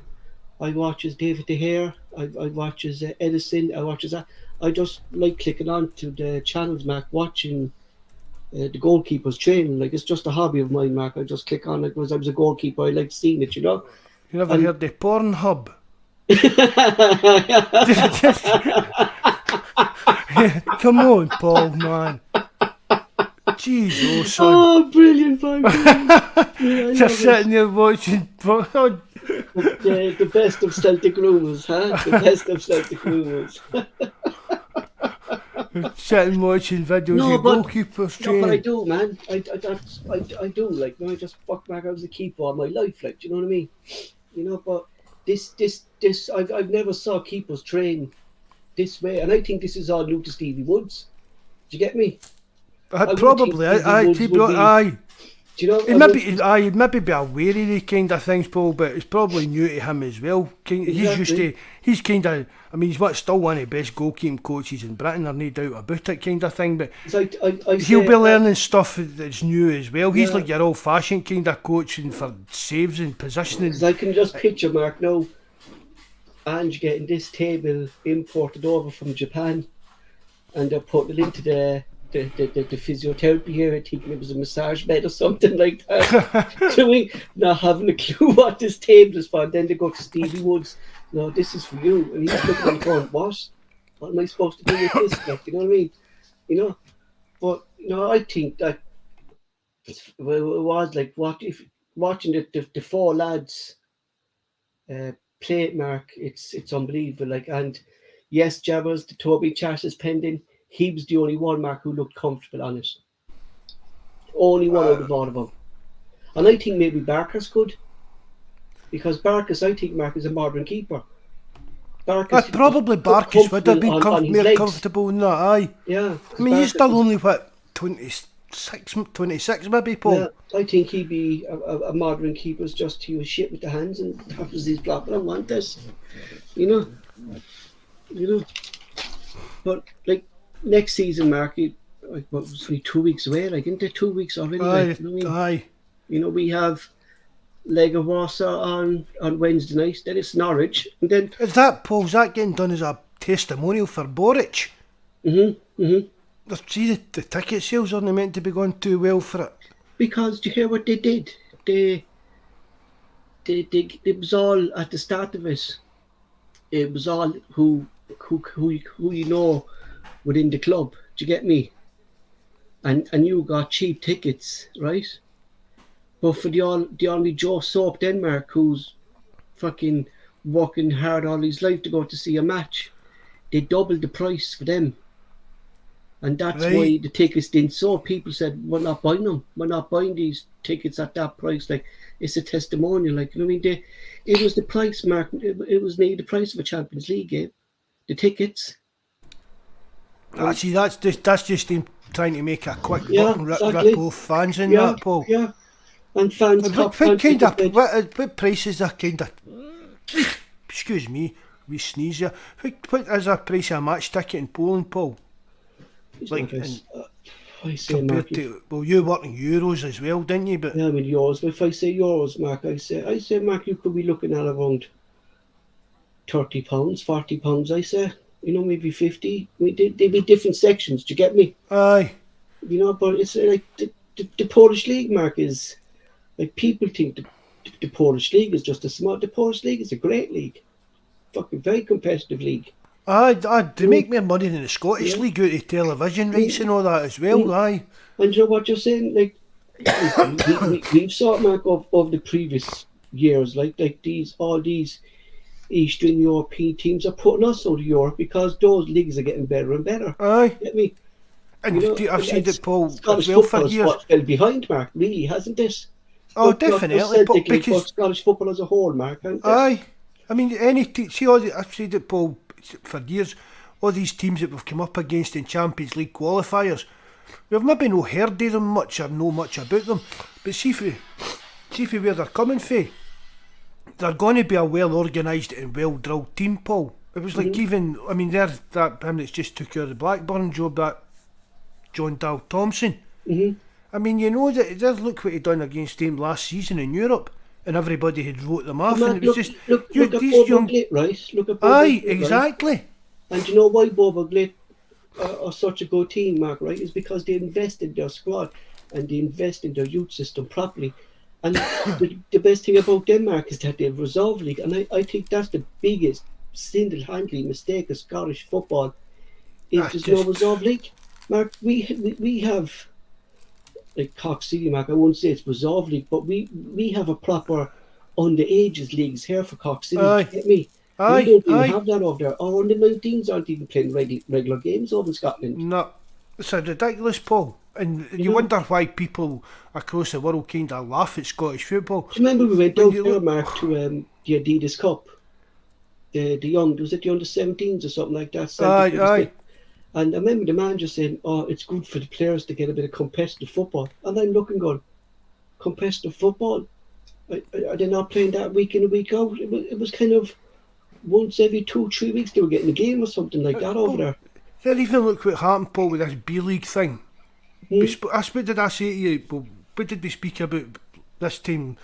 watch as David De Gea. I watch as Edison. I watch as that. I just like clicking on to the channels, Mark, watching the goalkeepers training. Like, it's just a hobby of mine, Mark. I just click on it because I was a goalkeeper. I like seeing it, you know. You never heard the Pornhub? Come on, Paul, man. Jeez, oh son. Oh, brilliant, man. Just sitting there watching. The best of Celtic Rumours, huh? The best of Celtic Rumours. Sitting watching videos of goalkeepers training. No, but I do, man. I do. Like, I just fuck back. I was a keeper all my life. Like, do you know what I mean? You know, but this I've never saw keepers train this way, and I think this is all new to Stevie Woods. Do you get me? Probably, aye. Do you know? He'd maybe be aware of these kind of things, Paul, but it's probably new to him as well. He's kind of, I mean, he's still one of the best goalkeeping coaches in Britain, there's no doubt about it, kind of thing, but he'll be learning stuff that's new as well. He's like your old-fashioned kind of coaching for saves and positioning. Because I can just picture, Mark, now, Ange getting this table imported over from Japan, and they're putting it into the physiotherapy here, thinking it was a massage bed or something like that. So we not having a clue what this table is for. And then they go to Stevie Woods. No, this is for you. And he's looking and going, what am I supposed to do with this? Like, you know what I mean? You know, but I think that it was like, what if watching the four lads play it, Mark? It's unbelievable. Like, and yes, Jabbers, the Toby chat is pending. He was the only one, Mark, who looked comfortable on it. Only one out of all of them. And I think maybe Barker's good. Because Barker's, I think, Mark, is a modern keeper. Barker's would have been more comfortable in that, aye. Yeah. I mean, he's still only, 26 maybe, Paul? Yeah, I think he'd be a modern keeper, just he was shit with the hands and tackles these blocks. I don't want this. You know. But, like, next season, Mark, what was only 2 weeks away? Like, isn't it 2 weeks already? Aye, aye. You know, we have Leg of Warsaw on Wednesday night. Then it's Norwich, and then is that getting done as a testimonial for Boric? See, the ticket sales aren't meant to be going too well for it. Because do you hear what they did? it was all at the start of it. It was all who you know within the club. Do you get me? And you got cheap tickets, right? But for the only Joe Soap Denmark who's fucking working hard all his life to go to see a match, they doubled the price for them. And that's why the tickets didn't sell. People said, we're not buying them. We're not buying these tickets at that price. Like, it's a testimonial. Like, I mean, it was the price, Mark. It was nearly the price of a Champions League game. The tickets. See, that's just him trying to make a quick buck and rip off fans in that, Paul. Yeah, and fans. What prices are kind of... Excuse me, we sneeze here. What is a price of a match ticket in Poland, Paul? Like, compared to, well, you work in euros as well, didn't you? But yeah, I mean euros. If I say euros, Mark, I say, Mark, you could be looking at around £30, £40. I say, you know, maybe 50. I mean, they'd be different sections. Do you get me? Aye. You know, but it's like the Polish league, Mark, is like people think the Polish league is just a small. The Polish league is a great league, fucking very competitive league. Aye, they make more money than the Scottish League out of television rights and all that as well, aye. And you know what you're saying? Like, we've sort, Mark, of the previous years, like all these Eastern European teams are putting us out of Europe because those leagues are getting better and better. Aye. Get me? And you know, I've seen it, Paul, Scottish as well for football years. has fell behind, Mark, really, hasn't it? Oh, Not definitely, Celtic, because... but Scottish football as a whole, Mark, hasn't it? Aye. I mean, I've said it, Paul, for years, all these teams that we've come up against in Champions League qualifiers, we've maybe no heard of them much or know much about them, but see if where they're coming from, they're going to be a well organised and well drilled team, Paul. It was like even, I mean, there's him that's just took over the Blackburn job, that John Dal Thompson. I mean, you know that look what he done against him last season in Europe, and everybody had wrote them off, and it was look at these young... Bovril, right? Look at Aye, Bovril, exactly. Right? And you know why Bovril are such a good team, Mark, right? Is because they invest in their squad and they invest in their youth system properly. And the best thing about Denmark is that they've resolved league, and I think that's the biggest single-handedly mistake of Scottish football is there's no resolved league. Mark, we have, like Cork City, Mark, I won't say it's resolved league, but we have a proper underages leagues here for Cork City. Get me? We don't even have that over there. Our under-19s aren't even playing regular games over in Scotland. No, it's ridiculous, Paul. And you wonder why people across the world kind of laugh at Scottish football. Do you remember we went down there, Mark, to the Adidas Cup? The young, was it the under-17s or something like that? Aye. And I remember the manager saying, it's good for the players to get a bit of competitive football. And I'm looking going, competitive football? Are they not playing that week in and week out? It was kind of once every 2-3 weeks they were getting a game or something like that over there. Then even look what happened, Paul, with this B-League thing. What did I say to you? Well, what did we speak about this time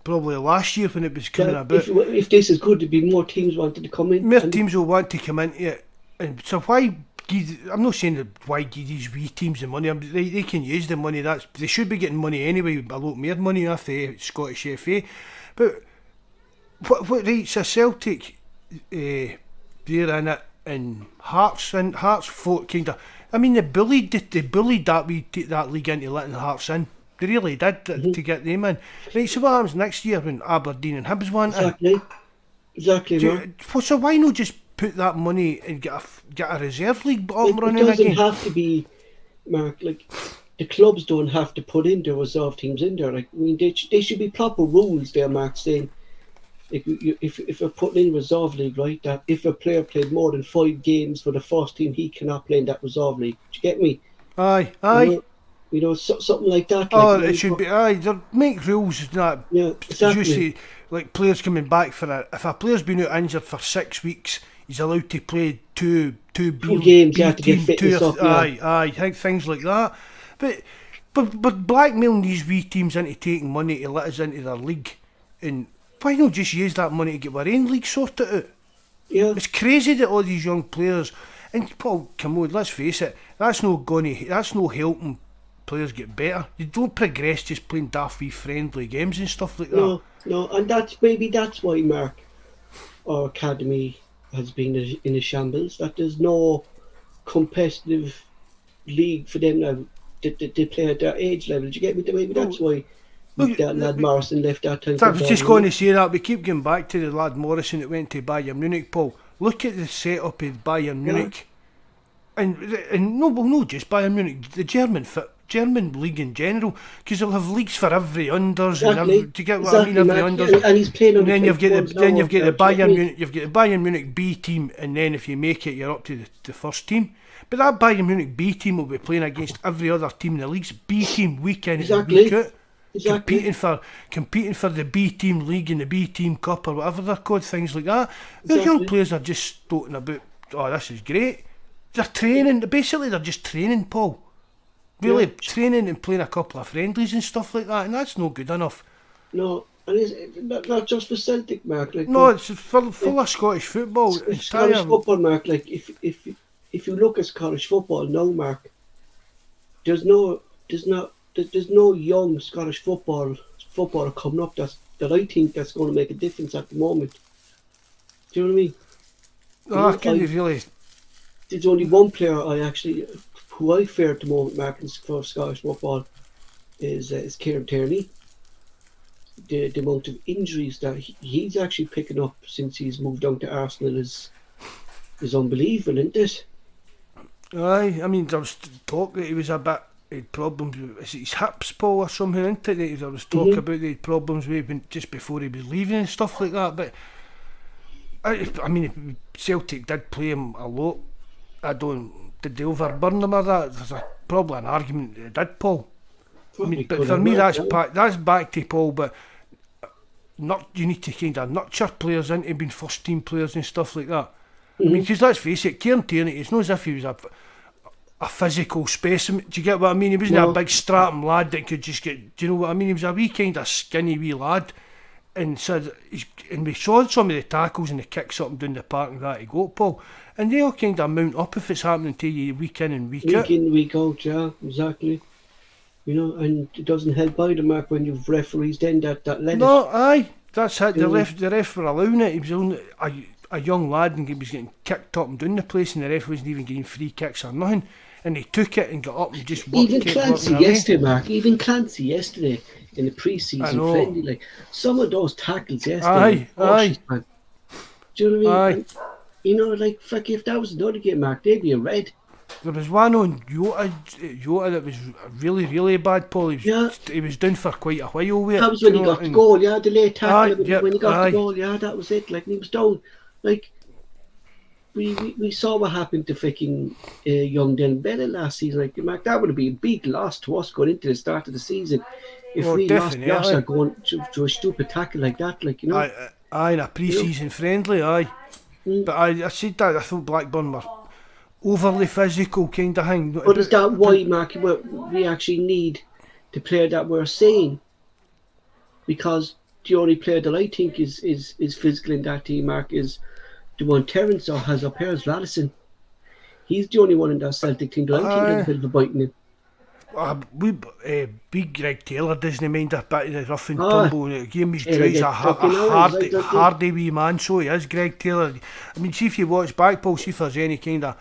probably last year when it was coming about? If this is good, there'd be more teams wanting to come in. More teams will want to come into it. And so why... I'm not saying that why give these wee teams the money. They can use the money. They should be getting money anyway, a lot more money off the Scottish FA. But what rates a Celtic? They're in it, and Hearts fought kind of. I mean, they bullied that league into letting Hearts in. They really did to get them in. Right. So what happens next year when Aberdeen and Hibs want in? Exactly. So why not just put that money and get a reserve league running again? It doesn't have to be, Mark. Like, the clubs don't have to put in their reserve teams in there. Like, I mean, they should be proper rules there, Mark, saying if you're putting in reserve league, right, that if a player played more than 5 games for the first team, he cannot play in that reserve league. Do you get me? Aye. You know, something like that. It should be. They make rules that. Yeah, exactly. Usually, like players coming back if a player's been out injured for 6 weeks, he's allowed to play two games. You have to get fitness up. Aye, things like that. But blackmailing these wee teams into taking money to let us into their league, and why not just use that money to get our own league sorted out? Yeah, it's crazy that all these young players, and Paul, come on, let's face it, that's no helping players get better. You don't progress just playing daft friendly games and stuff like that. No, and that's why, Mark, our academy has been in a shambles. That there's no competitive league for them now. They play at their age level. Do you get me? Maybe that's why that lad Morrison left that time. I was just going to say that. We keep going back to the lad Morrison that went to Bayern Munich, Paul. Look at the setup of Bayern Munich. And no, just Bayern Munich, the German league in general, because they'll have leagues for every unders and every, do you get what I mean? Every unders, and he's playing on and then you've got the Bayern Munich. You've got the Bayern Munich B team, and then if you make it, you're up to the first team. But that Bayern Munich B team will be playing against every other team in the league's B team week in and week out. Competing for the B team league and the B team cup or whatever they're called, things like that. The young players are just talking about, oh, this is great. They're training. Basically, they're just training, Paul. Really training and playing a couple of friendlies and stuff like that, and that's no good enough. No, and it's not just for Celtic, Mark. Like, no, it's full of Scottish football. Scottish football, Mark. Like if you look at Scottish football now, Mark, there's no young Scottish footballer coming up that I think that's going to make a difference at the moment. Do you know what I mean? No, I can't really. There's only one player who I fear at the moment, Mark, for Scottish football is Kieran Tierney. The amount of injuries that he's actually picking up since he's moved on to Arsenal is unbelievable, isn't it? Aye, I mean, there was talk that he was a bit had problems with his hips, Paul, or something, isn't it? There was talk about they had problems with him just before he was leaving and stuff like that. But I mean, Celtic did play him a lot. Did they overburn them or that? There's probably an argument they did, Paul. I mean, but for me, that's back to Paul. But you need to kind of nurture players into being first team players and stuff like that. I mean, because let's face it, Kieran Tierney, it's not as if he was a physical specimen. Do you get what I mean? He wasn't a big stratum lad that could just get. Do you know what I mean? He was a wee kind of skinny wee lad, and we saw some of the tackles and the kicks up and down the park and that he got, Paul. And they all kind of mount up if it's happening to you week in and week out. Week in, week out, yeah, exactly. You know, and it doesn't help either, Mark, when you've referees then that let it. No, aye, that's it. The ref were allowing it. He was only a young lad and he was getting kicked up and down the place, and the ref wasn't even getting free kicks or nothing. And he took it and got up and just worked. Even Clancy yesterday, Mark. Even Clancy yesterday in the pre-season friendly, like some of those tackles yesterday. Aye. Man. Do you know what I mean? Aye. You know, like, fuck, if that was another game, Mark, they'd be a red. There was one on Jota that was really, really bad, Paul. He was down for quite a while with it. That was when he got the goal, the late tackle. When he got the goal, that was it. Like, and he was down. Like, we saw what happened to freaking young Dylan Bennett last season. Like, Mark, that would have been a big loss to us going into the start of the season if we lost Joshua going to a stupid tackle like that. Like, you know. Aye, in a pre-season friendly, aye. But I said that, I thought Blackburn were overly physical kind of thing. But is that why, Mark, we actually need the player that we're saying? Because the only player that I think is physical in that team, Mark, is the one Terence has up here, is Radisson. He's the only one in that Celtic team that I think has a bit of a bite in him. Big Greg Taylor doesn't mind a bit of the rough and tumble, and it gave me he's a hardy wee man, so he is, Greg Taylor. I mean, see if you watch back, Paul, see if there's any kind of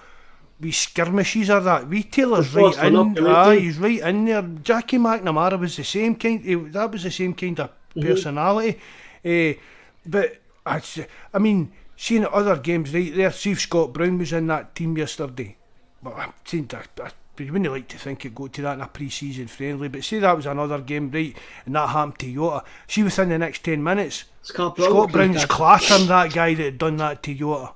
wee skirmishes or that. Wee Taylor's right in, he's right in there. Jackie McNamara was the same kind, that was the same kind of personality. But I mean, seeing other games right there, see if Scott Brown was in that team yesterday. But I'm saying that. You wouldn't like to think it go to that in a pre-season friendly, but say that was another game, right, and that happened to Jota. See, within the next 10 minutes, Scott Brown's clattering that guy that had done that to Jota.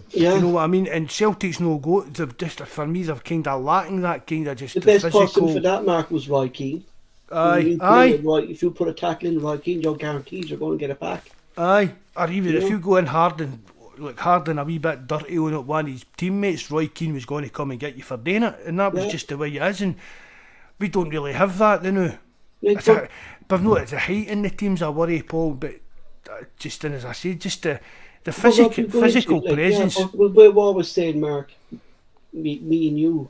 Yeah. You know what I mean? And Celtic's no go. For me, they're kind of lacking that kind of just the best physical. person for that, Mark, was Roy Keane. Aye. If you put a tackle in Roy Keane, you're guaranteed you're going to get it back. Aye. Or even if you go in hard and a wee bit dirty on it, one of his teammates, Roy Keane, was going to come and get you for doing it, and that was just the way it is, and we don't really have that, you know. But no, it's a height in the teams I worry, Paul, but just, and as I say, just the physical presence. We're always saying, Mark, me and you,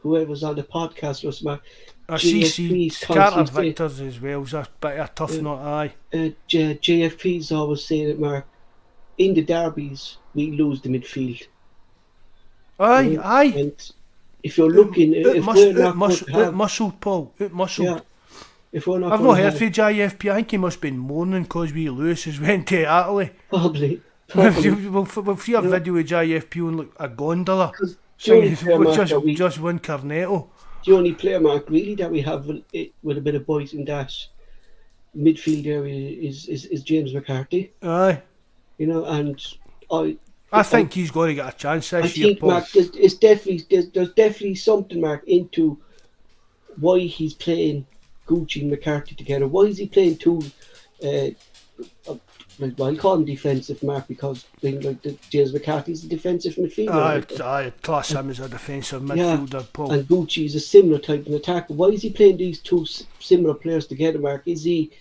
whoever's on the podcast was Mark. I see JFP's Carter constantly Victor's as well. It's a bit of a tough nut, aye. JFP's always saying it, Mark. In the derbies, we lose the midfield. Aye, aye. And if you're looking, if we're not going to have, muscled, Paul. Muscled. yeah, if we're not, I've going not to heard have, from JFP. I think he must have been mourning because we Lewis has went to Italy. probably. We'll see a video of JFP on like a gondola the only singing player, Mark, just one cornetto. the only player, Mark, really that we have with a bit of bite in that midfield area is James McCarthy. Aye. You know, and I think he's going to get a chance this year, think, Paul. Mark, there's definitely something, Mark, into why he's playing Gucci and McCarthy together. Why is he playing two? I call him defensive, Mark, because James McCarthy's a defensive midfielder. I'd class him as a defensive midfielder, Paul. And Gucci's a similar type of attacker. Why is he playing these two similar players together, Mark? Is he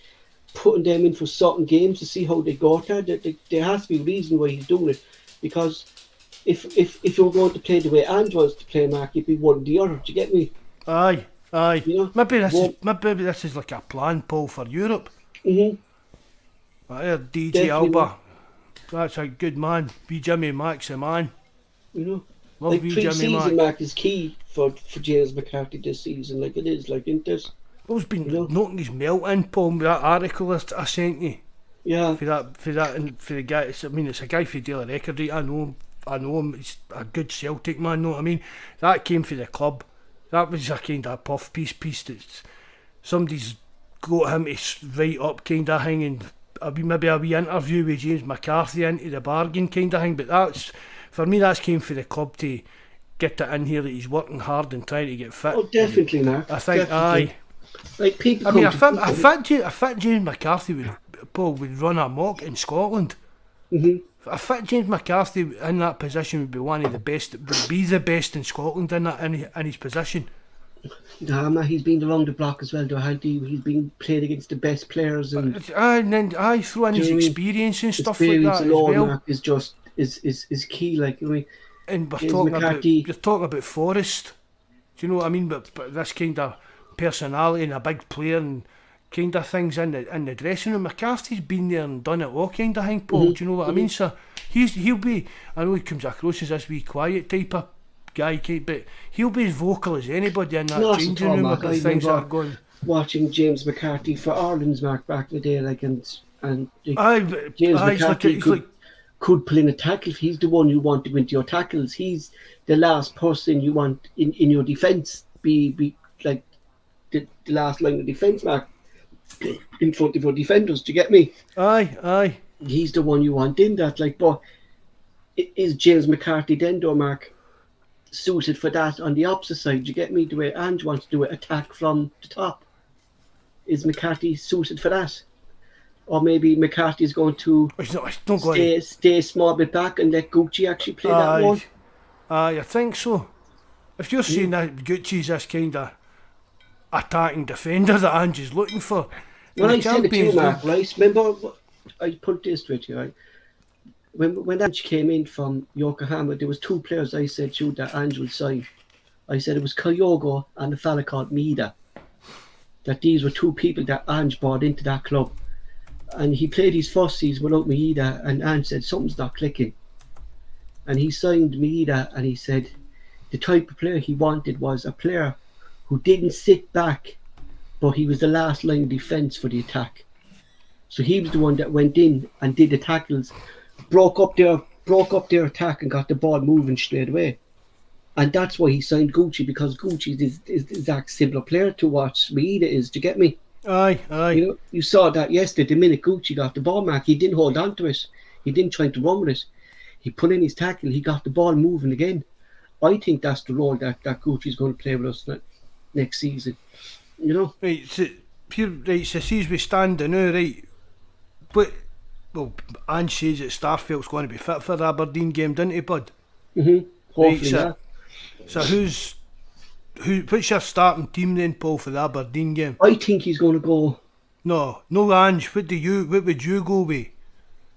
putting them in for certain games to see how they go? There has to be a reason why he's doing it. Because if you're going to play the way Ange wants to play, Mark, you'd be one or the other. Do you get me? Aye. You know? Maybe this is like a plan, Paul, for Europe. I heard DJ Definitely. Alba. That's a good man. Be Jimmy Mack's a man. You know? Love Like you, Jimmy pre-season, Mack. Mark, is key for James McCarthy this season. Like it is, like in this. Paul's been You know? knocking his melt in, Paul, with that article I sent you. Yeah. For that, and for the guy. It's a guy for Daily Record. Right? I know him. He's a good Celtic man. Know what I mean? That came for the club. That was a kind of puff piece that somebody's got him to write up, kind of thing, and maybe a wee interview with James McCarthy into the bargain, kind of thing. But that's for me. That's came for the club to get it in here that he's working hard and trying to get fit. Oh, definitely, Mark. I think definitely. aye. Like people. I mean, come to I fit James McCarthy would run amok in Scotland. A fit James McCarthy in that position would be one of the best. Would be the best in Scotland in his position. Nah, man, he's been around the block as well, though, hasn't he? He's been played against the best players, and then throw in his experience and stuff like experience that as alone, well. Mark, is just is key. Like, I mean, And we're James talking McCarthy- about you're talking about Forrest. Do you know what I mean? But this kind of personality and a big player and kind of things in the dressing room. McCarthy's been there and done it all, kind of thing, Paul. Do you know what I mean? So he'll be. I know he comes across as this wee quiet type of guy, but he'll be as vocal as anybody in that Not at changing all, room Mark. about I things that remember are going. watching James McCarthy for Ireland's, Mark, back in the day, like, and Aye, James aye, McCarthy could pull in a tackle. He's the one you want to go into your tackles. He's the last person you want in your defence. Be like the last line of defence, Mark, in front of your defenders. Do you get me? Aye. He's the one you want in that. Like, but is James McCarthy then, though, Mark, suited for that on the opposite side? Do you get me? The way Ange wants to do it, attack from the top. Is McCarthy suited for that? Or maybe McCarthy's going to He's not going to. stay a small bit back and let Gucci actually play that role? Aye, I think so. If you're saying that Gucci's this kind of attacking defender that Ange is looking for, When and I the said it to you, champions Mark, don't- right? Remember, I put this to you, right? When Ange came in from Yokohama, there was two players I said to you that Ange would sign. I said it was Kyogo and a fella called Mida. That these were two people that Ange brought into that club. And he played his first season without Maeda, and Ange said something's not clicking. And he signed Maeda, and he said the type of player he wanted was a player who didn't sit back, but he was the last line of defence for the attack. So he was the one that went in and did the tackles, broke up their attack and got the ball moving straight away. And that's why he signed Gucci, because Gucci is the exact similar player to what Maeda is. Do you get me? Aye. You know, you saw that yesterday. The minute Gucci got the ball, Mark, he didn't hold on to it. He didn't try to run with it. He put in his tackle. He got the ball moving again. I think that's the role that Gucci's going to play with us next season. You know? Right, so sees we stand now, right? Ange says that Starfelt's going to be fit for the Aberdeen game, didn't he, bud? Hopefully, so, so what's your starting team then, Paul, for the Aberdeen game? I think he's going to go. No Ange. What would you go with?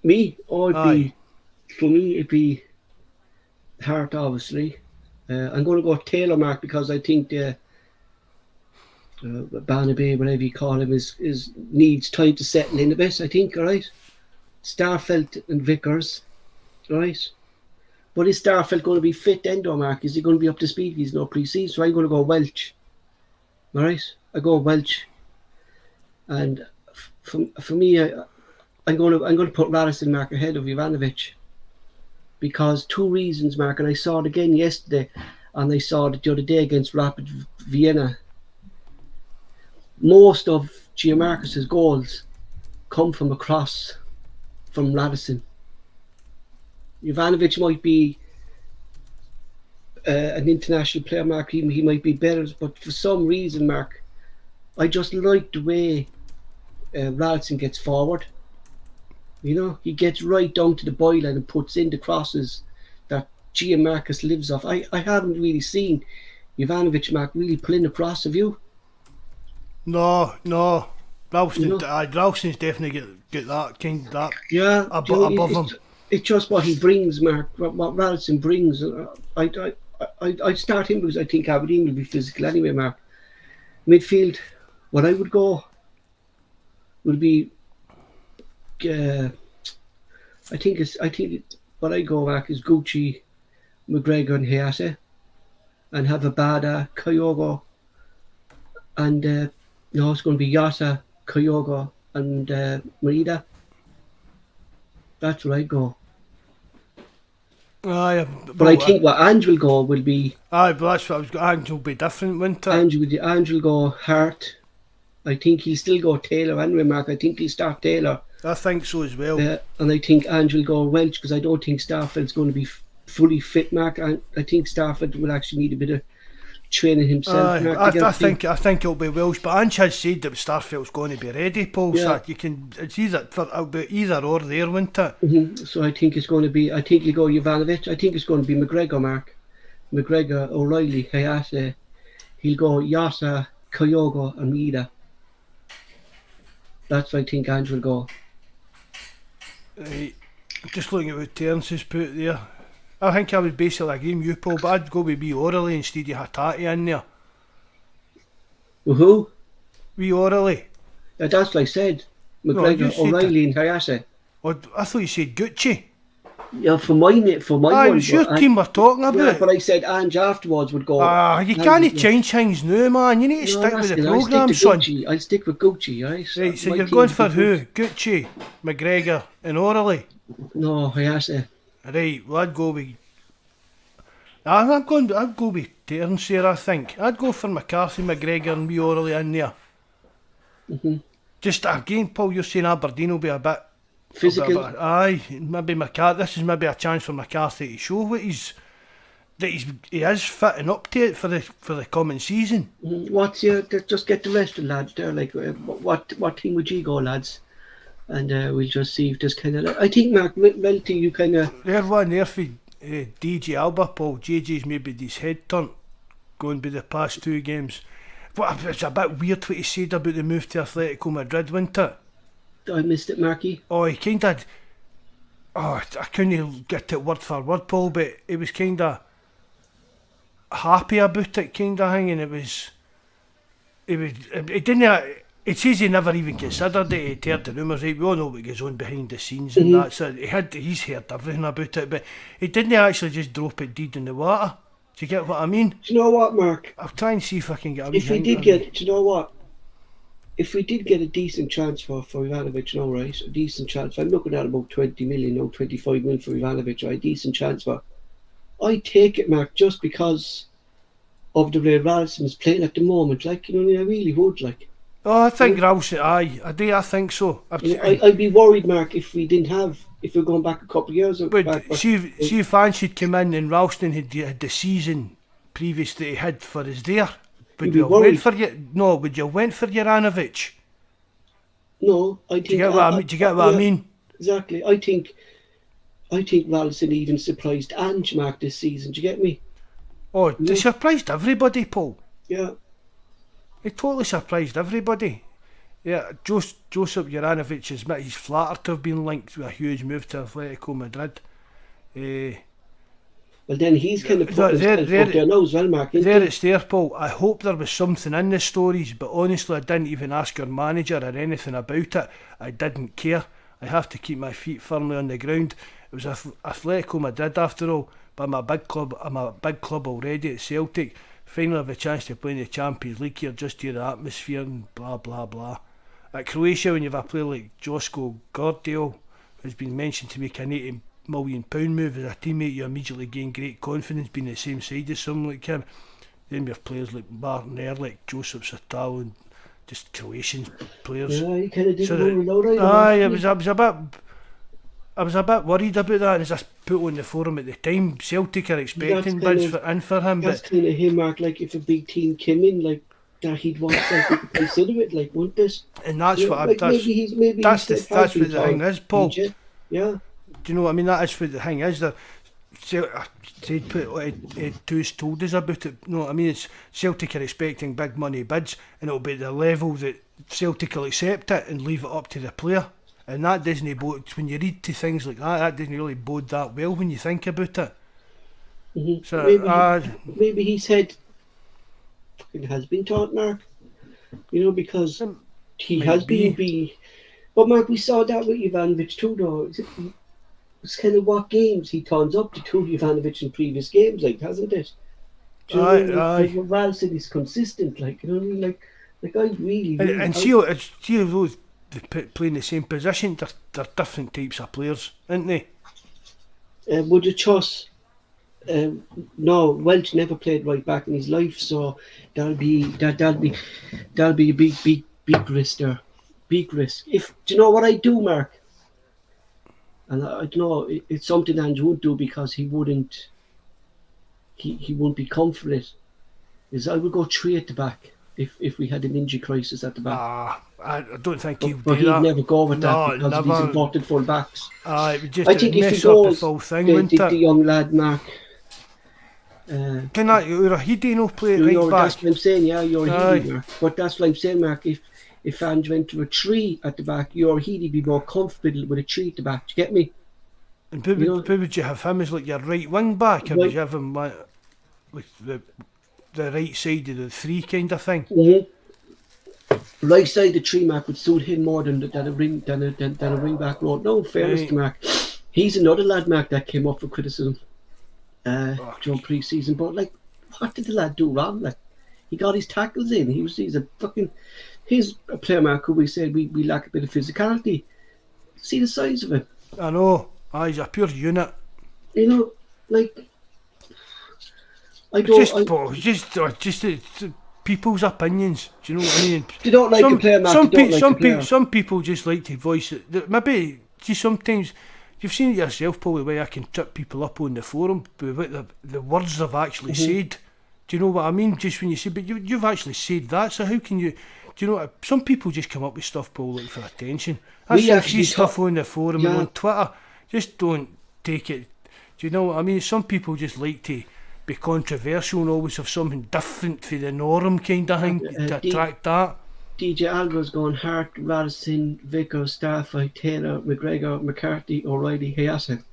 Me? For me, it'd be Hart, obviously. I'm going to go Taylor, Mark, because I think the Barnaby, whatever you call him, is needs time to settle in a bit, I think, all right? Starfelt and Vickers, all right? But is Starfelt going to be fit then, though, Mark? Is he going to be up to speed? He's no pre-season, so I'm going to go Welch, all right? I go Welch. And for me, I'm going to put Radisson, Mark, ahead of Ivanovic. Because 2 reasons, Mark, and I saw it again yesterday, and I saw it the other day against Rapid Vienna. Most of Giamarcus's goals come from a cross from Radisson. Ivanovic might be an international player, Mark. He might be better, but for some reason, Mark, I just like the way Radisson gets forward. You know, he gets right down to the byline and puts in the crosses that Giamarcus lives off. I haven't really seen Ivanovic, Mark, really pull in a cross, have you? No. Ralston's definitely get that kind that above him. It's just what he brings, Mark. What Radisson brings. I'd start him because I think Aberdeen will be physical anyway, Mark. Midfield, what I would go would be. I think what I go back is Gucci, McGregor, and Hayase, and have a Bada, Kyogo, and it's going to be Yata, Kyogo, and Marida. That's where I go. Aye, but I think what Ange will go will be. Aye, but that's what I was. Ange will be different, won't it? Ange will go Hart. I think he'll still go Taylor anyway, Mark. I think he'll start Taylor. I think so as well. And I think Ange will go Welch because I don't think Starfeld's going to be fully fit, Mark. I think Starfeld will actually need a bit of training himself. Mark, I think it'll be Welsh, but Ange has said that Starfeld's going to be ready, Paul. So it's it'll be either or there, won't it? Mm-hmm. So I think it's going to be. I think he'll go Jovanovic. I think it's going to be McGregor, Mark. McGregor, O'Reilly, Hayase. He'll go Yasa, Kyogo, and Mida. That's what I think Ange will go. Right. Just looking at what Terence has put there. I think I would basically agree with you, Paul, but I'd go with wee Orally instead of Hatati in there. With who? Wee Orally. Yeah, that's what I said. McGregor, O'Reilly, and Hayase. Oh, I thought you said Gucci. Yeah, for my one. It was your team we're talking about. Yeah, but I said Ange afterwards would go. You can't change things now, man. You need to stick with the programme, son. I'll stick with Gucci, right? Right, so you're going for who? Gucci, McGregor, and Orally? No, Hayase. Right, well, I'd go with. I'd go with Terence here, I think. I'd go for McCarthy, McGregor, and wee Orally in there. Mm-hmm. Just again, Paul, you're saying Aberdeen will be a bit physical. Aye, maybe McCarthy. This is maybe a chance for McCarthy to show he is fitting up to it for the coming season. What's just get the rest of the lads there? Like, what team would you go, lads? And we'll just see if there's kind of. I think Mark, relative, you kind of. There's one there for DJ Alba, Paul. JJ's maybe his head turned going by the past 2 games. But it's a bit weird what he said about the move to Atletico Madrid, wasn't it? I missed it, Marky. Oh, he kind of. I couldn't get it word for word, Paul, but he was kind of happy about it, kind of thing, and it was. It didn't. It says he never even considered it. He heard the rumours. Right? We all know what goes on behind the scenes and that. So he's heard everything about it, but he didn't actually just drop it dead in the water. Do you get what I mean? Do you know what, Mark? I'll try and see if I can get. If we did get, do you know what? If we did get a decent transfer for Ivanovic, now, right? A decent transfer. I'm looking at about 20 million, no, 25 million for Ivanovic, right? Decent transfer. I take it, Mark, just because of the way Radisson is playing at the moment. Like, you know, I really would, like. Oh, I think Ralston, I think so. I'd be worried, Mark, if we're going back a couple of years. But see if Ange had come in and Ralston had the season previous that he had for us there. Would you went for Juranovic? No, I think. Do you get what I mean? Exactly. I think Ralston even surprised Ange, Mark, this season. Do you get me? Oh, they surprised everybody, Paul. Yeah. He totally surprised everybody. Yeah, Josip Juranovic he's flattered to have been linked with a huge move to Atletico Madrid. Well, then he's kind of put himself up there now as well, Mark. There it's there, Paul. I hope there was something in the stories, but honestly I didn't even ask our manager or anything about it. I didn't care. I have to keep my feet firmly on the ground. It was Atletico Madrid after all, but I'm a big club already at Celtic. Finally have a chance to play in the Champions League here, just to hear the atmosphere and blah blah blah. At Croatia, when you have a player like Josko Gvardiol, who's been mentioned to make an £80 million move as a teammate, you immediately gain great confidence being the same side as someone like him. Then we have players like Martin Ehrlich, Joseph Satal, and just Croatian players. Yeah, he kind of didn't roll out. Aye, I was a bit worried about that, and as I put on the forum at the time, Celtic are expecting bids for him. That's kind of him, Mark. Like if a big team came in, like that, he'd want Celtic to consider it. Like, wouldn't this? And that's what that's what the thing is, Paul. Yeah. Do you know what I mean? That is what the thing is. They'd told us about it. You know what I mean? It's Celtic are expecting big money bids, and it'll be the level that Celtic will accept it and leave it up to the player. And that doesn't bode, when you read to things like that doesn't really bode that well when you think about it. Mm-hmm. So maybe his head has been taught, Mark. You know, because he has been. But Mark, we saw that with Ivanovic too, though. It's kind of what games he turns up to Ivanovic in previous games, like, hasn't it? Like Val said, he's consistent, like, you know what I mean? Like I really. And see those playing the same position, they're different types of players, aren't they? Would you trust? No, Welch never played right back in his life, so that'll be a big risk there. Big risk. Do you know what I do, Mark? And I don't know, it's something Ange won't do because he wouldn't be comfortable. Is I would go 3 at the back if we had an injury crisis at the back. I don't think he would do that. But he'd never go with that because of his inverted full backs. I think if he goes, the young lad, Mark. Can that Urahidi no play right back? That's what I'm saying, yeah, Urahidi, Mark. But that's what I'm saying, Mark. If Ange went to a 3 at the back, Urahidi be more comfortable with a 3 at the back. Do you get me? And who would you have him as like your right wing back, or would you have him like the right side of the 3 kind of thing? Mm-hmm. Right side of the 3, Mark, would suit him more than a wing back role. No, fairness to Mark. He's another lad, Mark, that came up for criticism during pre-season. But like, what did the lad do wrong? Like, he got his tackles in. He's a player, Mark, who we said we lack a bit of physicality. See the size of him. I know. He's a pure unit. You know, like just people's opinions. Do you know what I mean? You don't like a player, Mark. Some people just like to voice it. Maybe sometimes you've seen it yourself, Paul, the way I can trip people up on the forum with what the words they've actually said. Do you know what I mean? Just when you say, but you've actually said that, so how can you? Do you know? Some people just come up with stuff, Paul, looking for attention. I see stuff on the forum and on Twitter. Just don't take it. Do you know what I mean? Some people just like to be controversial and always have something different for the norm kind of thing to attract that. DJ Alvarez going Hart, Radisson, Vickers, Starflight, Taylor, McGregor, McCarthy, O'Reilly, Hayasin,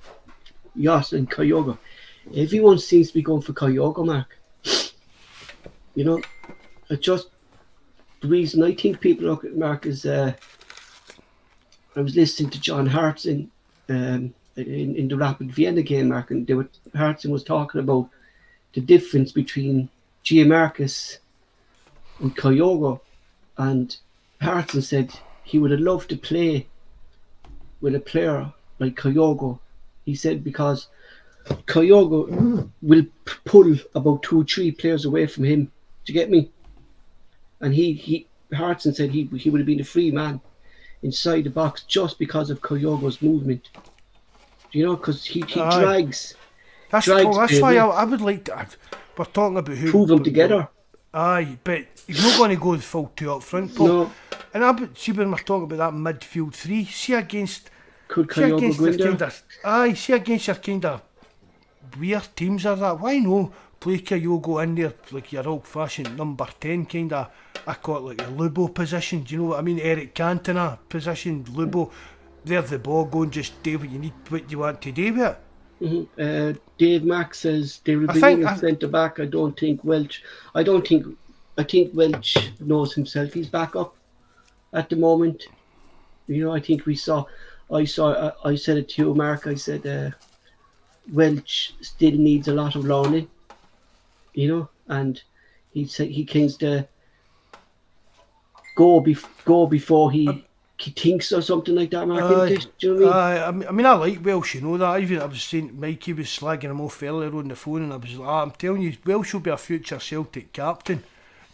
Yoss and Kyogo. Everyone seems to be going for Kyogo, Mark. You know, just the reason I think people look at Mark is I was listening to John Hartson in the Rapid Vienna game, Mark, and Hartson was talking about the difference between Gianmarcus and Kyogo, and Hartson said he would have loved to play with a player like Kyogo. He said because Kyogo will pull about 2-3 players away from him. Do you get me? And Hartson said he would have been a free man inside the box just because of Kyogo's movement. You know, because he drags. That's why I would like to. We're talking about who prove them together. Aye, but he's not going to go full 2 up front, Paul. No. And see when we're talking about that midfield 3. See against your kind of weird teams or that. Why no play Kyogo in there like your old-fashioned number 10 kind of? I call it like a Lubo position. Do you know what I mean? Eric Cantona position, Lubo. There's the ball, go and just do what you want to do with it. Dave Mack says they will I bring think in a centre back. I think Welch knows himself. He's back up at the moment. I think I said it to you, Mark. I said Welch still needs a lot of learning. And he said he thinks to go before he thinks or something like that, Mark. Do you know what I mean? I mean, I like Welsh, that. Even I was saying, Mikey was slagging him off earlier on the phone, and I was like, I'm telling you, Welsh will be a future Celtic captain.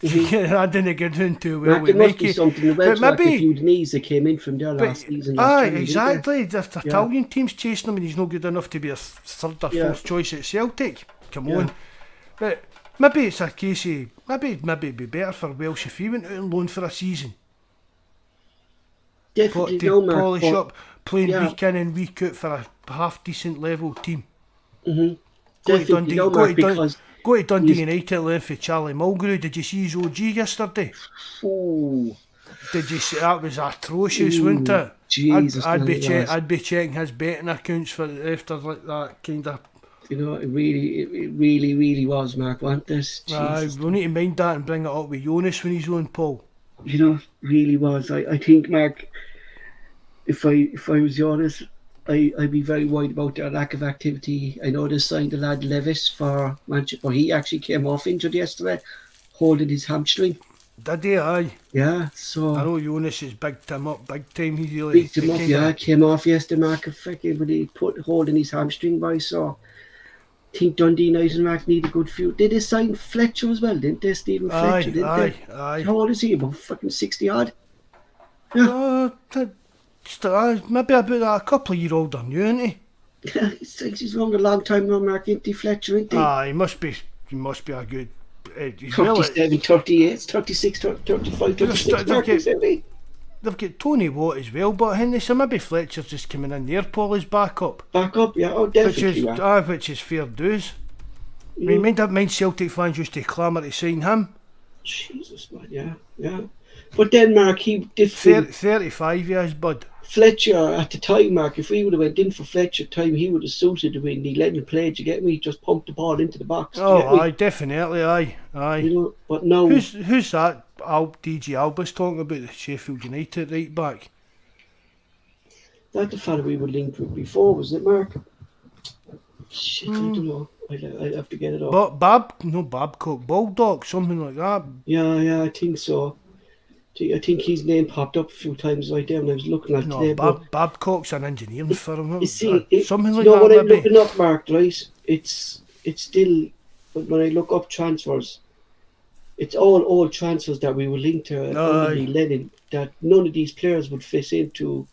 I didn't get doing too well Mark, with there must Mikey. be something in Welsh, like a few knees that came in from there last season. Exactly. The Italian team's chasing him, and he's not good enough to be a third or fourth choice at Celtic. Come on. But maybe it's a case of, maybe it'd be better for Welsh if he went out on loan for a season. Definitely, Polish up, playing week in and week out for a half decent level team. Definitely, Go to Dundee United left for Charlie Mulgrew. Did you see his OG yesterday? Oh, did you see that? Was atrocious, wasn't it? Jesus, I'd be checking his betting accounts for after like that kind of. It really was, Mark. Want this? We need to mind that and bring it up with Jonas when he's on, Paul. Really was. I think, Mark, if I was Jonas, I'd be very worried about their lack of activity. I know they signed the lad Levis for Manchester, but he actually came off injured yesterday, holding his hamstring. Did he? Aye. Yeah, so... I know Jonas is big him up, big time. He's really... Bigged him up, yeah. Came off yesterday, Mark, but he holding his hamstring by, so... I think Dundee United, Mark, need a good few. Did they sign Fletcher as well, didn't they? Stephen Fletcher, didn't they? Aye. How old is he? About fucking 60 odd? Yeah. Maybe about a couple of years older than you, isn't he? Yeah, he's run a long time now, Mark, isn't he, Fletcher, isn't he? He must be a good... He's 37, 38, 36, 35, 36, Mark, isn't he? They've got Tony Watt as well, but Henry, so maybe Fletcher's just coming in there, Paul is back up. Back up, yeah, definitely. Which is fair dues. I mean, mind Celtic fans used to clamour to sign him. Jesus, man, yeah. But then, Mark, he did... 35 years, bud. Fletcher, at the time, Mark, if we would have went in for Fletcher time, he would have suited the win. He let him play, do you get me? Just pumped the ball into the box. Aye, definitely, aye. But no... Who's that? DG Alba's talking about the Sheffield United right back. That's the fella we were linked with before, was it, Mark? Shit, I don't know. I'd have to get it off. Babcock, Baldock, something like that. Yeah, I think so. I think his name popped up a few times right there when I was looking at it today. Babcock's an engineering firm. Something like that, when I'm maybe. looking up, Mark, right, it's still, when I look up transfers, it's all old transfers that we were linked to under Lennon, that none of these players would fit into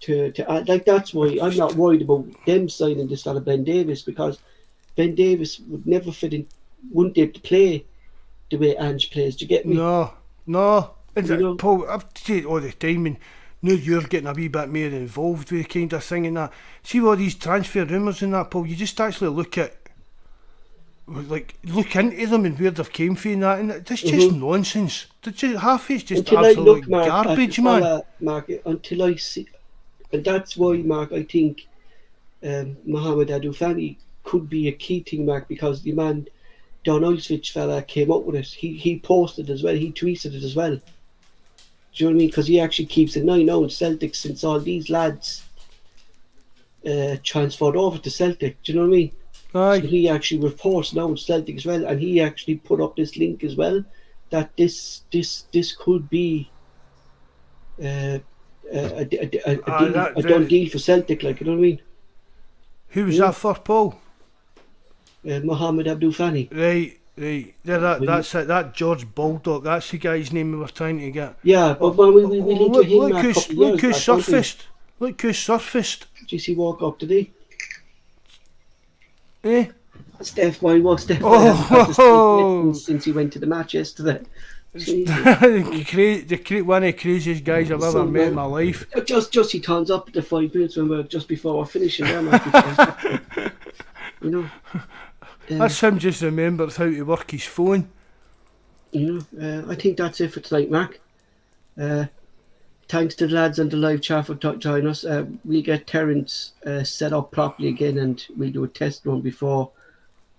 like, that's why I'm not worried about them signing this lot of Ben Davis, because Ben Davis would never fit in, wouldn't be able to play the way Ange plays. Do you get me? No. Paul, I've said it all the time, and now you're getting a wee bit more involved with the kind of thing and that. See all these transfer rumours and that, Paul, you just actually look into them and where they've came from and that, and it's just nonsense. Half it's just until absolute Mark, garbage, man. Mark, until I see, and that's why, Mark, I think Mohamed Adoufani could be a key thing, Mark, because the man Don Ulsvich fella came up with it. He posted as well, he tweeted it as well. Do you know what I mean? Because he actually keeps an eye on Celtic since all these lads transferred over to Celtic. Do you know what I mean? Aye. So he actually reports now on Celtic as well, and he actually put up this link as well that this could be a done deal for Celtic. Like, you know what I mean? Who was that for, Paul? Mohamed Abdul-Fani. Right. That's it. That George Baldock. That's the guy's name we were trying to get. Yeah, but when we linked to him look who surfaced. Look who surfaced. Did you see walk up today? Eh? Steph, why was Steph? Since he went to the match yesterday. One of the craziest guys I've ever met in my life. Just he turns up at the 5 minutes when we're just before we're finishing there, you know. That's him just remembers how to work his phone. I think that's it for tonight, Mark. thanks to the lads on the live chat for joining us. We'll get Terence set up properly again, and we'll do a test run before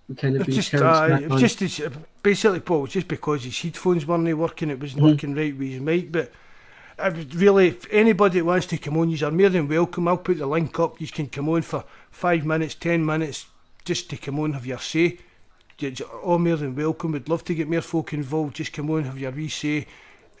we kind of It's bring just, Terence back it on. was just basically, Paul, it's just because his headphones weren't working, it wasn't working right with his mic. But I would really, if anybody that wants to come on, you are more than welcome. I'll put the link up. You can come on for 5 minutes, 10 minutes, just to come on, have your say. You're all more than welcome. We'd love to get more folk involved. Just come on, have your wee say,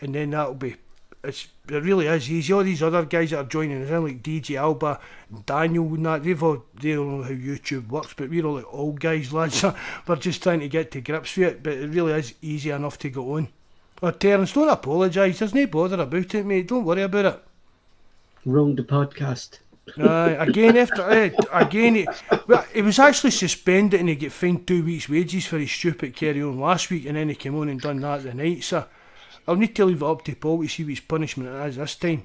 and then that'll be. It really is easy. All these other guys that are joining us in, like DJ Alba, Daniel and that, they don't know how YouTube works, but we're all like old guys, lads. We're just trying to get to grips with it, but it really is easy enough to go on. Oh, Terence, don't apologise. There's no bother about it, mate. Don't worry about it. Wrong the podcast. Again, he was actually suspended and he got fined 2 weeks' wages for his stupid carry on last week, and then he came on and done that the night, so I'll need to leave it up to Paul to see what his punishment is this time.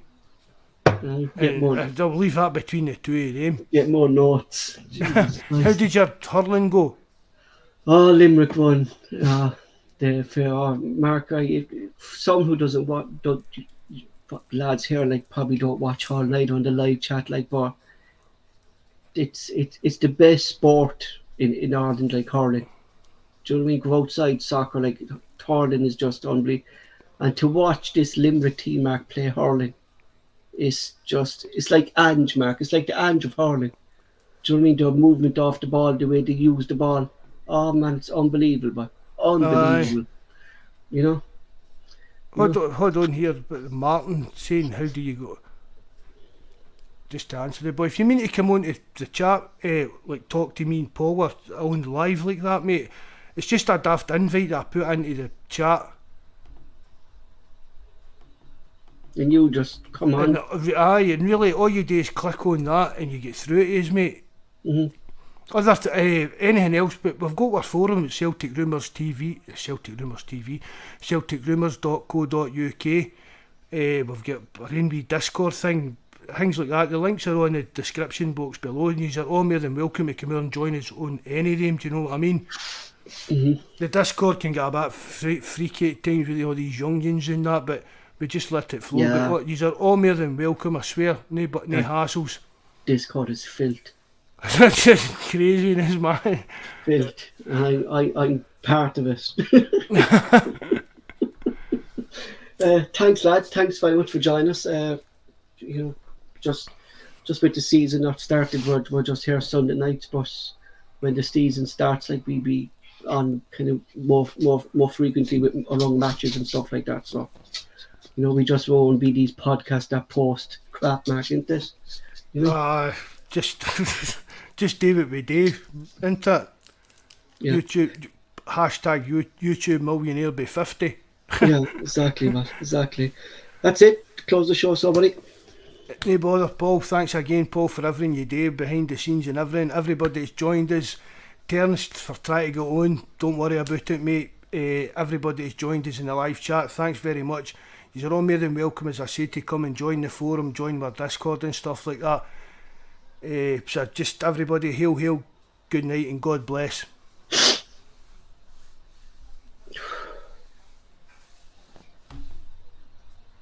I'll leave that between the two of them. Get more notes. How did your hurling go? Oh, Limerick won. Mark, someone who doesn't watch, lads here like probably don't watch all night on the live chat, like, but it's the best sport in Ireland, like hurling. Do you know what I mean? Go outside soccer, like hurling is just unbelievable. And to watch this Limerick team, Mark, play hurling is just, it's like Ange, Mark. It's like the Ange of hurling. Do you know what I mean? The movement off the ball, the way they use the ball. Oh man, it's unbelievable. Unbelievable. You know? Hold on here, but Martin saying, how do you go? Just to answer the boy, if you mean to come on to the chat, like talk to me and Paul or on live like that, mate, it's just a daft invite that I put into the chat. And you just come on. And really all you do is click on that and you get through it, is mate. Anything else, but we've got our forum at Celtic Rumours TV, celticrumours.co.uk. We've got our own wee Discord thing, things like that. The links are on the description box below, and you are all more than welcome to come out and join us on any of them, do you know what I mean? The Discord can get a bit freaky at times with all these youngins and that, but we just let it flow. Yeah. But you are all more than welcome, I swear, no hassles. Discord is filth. That's just craziness, man. Filth. And I'm part of it. Thanks, lads. Thanks very much for joining us. Just with the season not started, we're just here Sunday nights, but when the season starts, like, we be on kind of more frequently with along matches and stuff like that. So, we just won't be these podcasts that post crap, Mark, isn't this? Just do what we do, isn't it? Yeah. YouTube, hashtag YouTube millionaire by 50. Yeah, exactly, man. Exactly. That's it. Close the show, somebody. No bother, Paul. Thanks again, Paul, for everything you do behind the scenes and everything. Everybody that's joined us. Terence for trying to get on. Don't worry about it, mate. Everybody that's joined us in the live chat. Thanks very much. You're all more than welcome, as I said, to come and join the forum, join our Discord and stuff like that. So just everybody, hail, good night and God bless.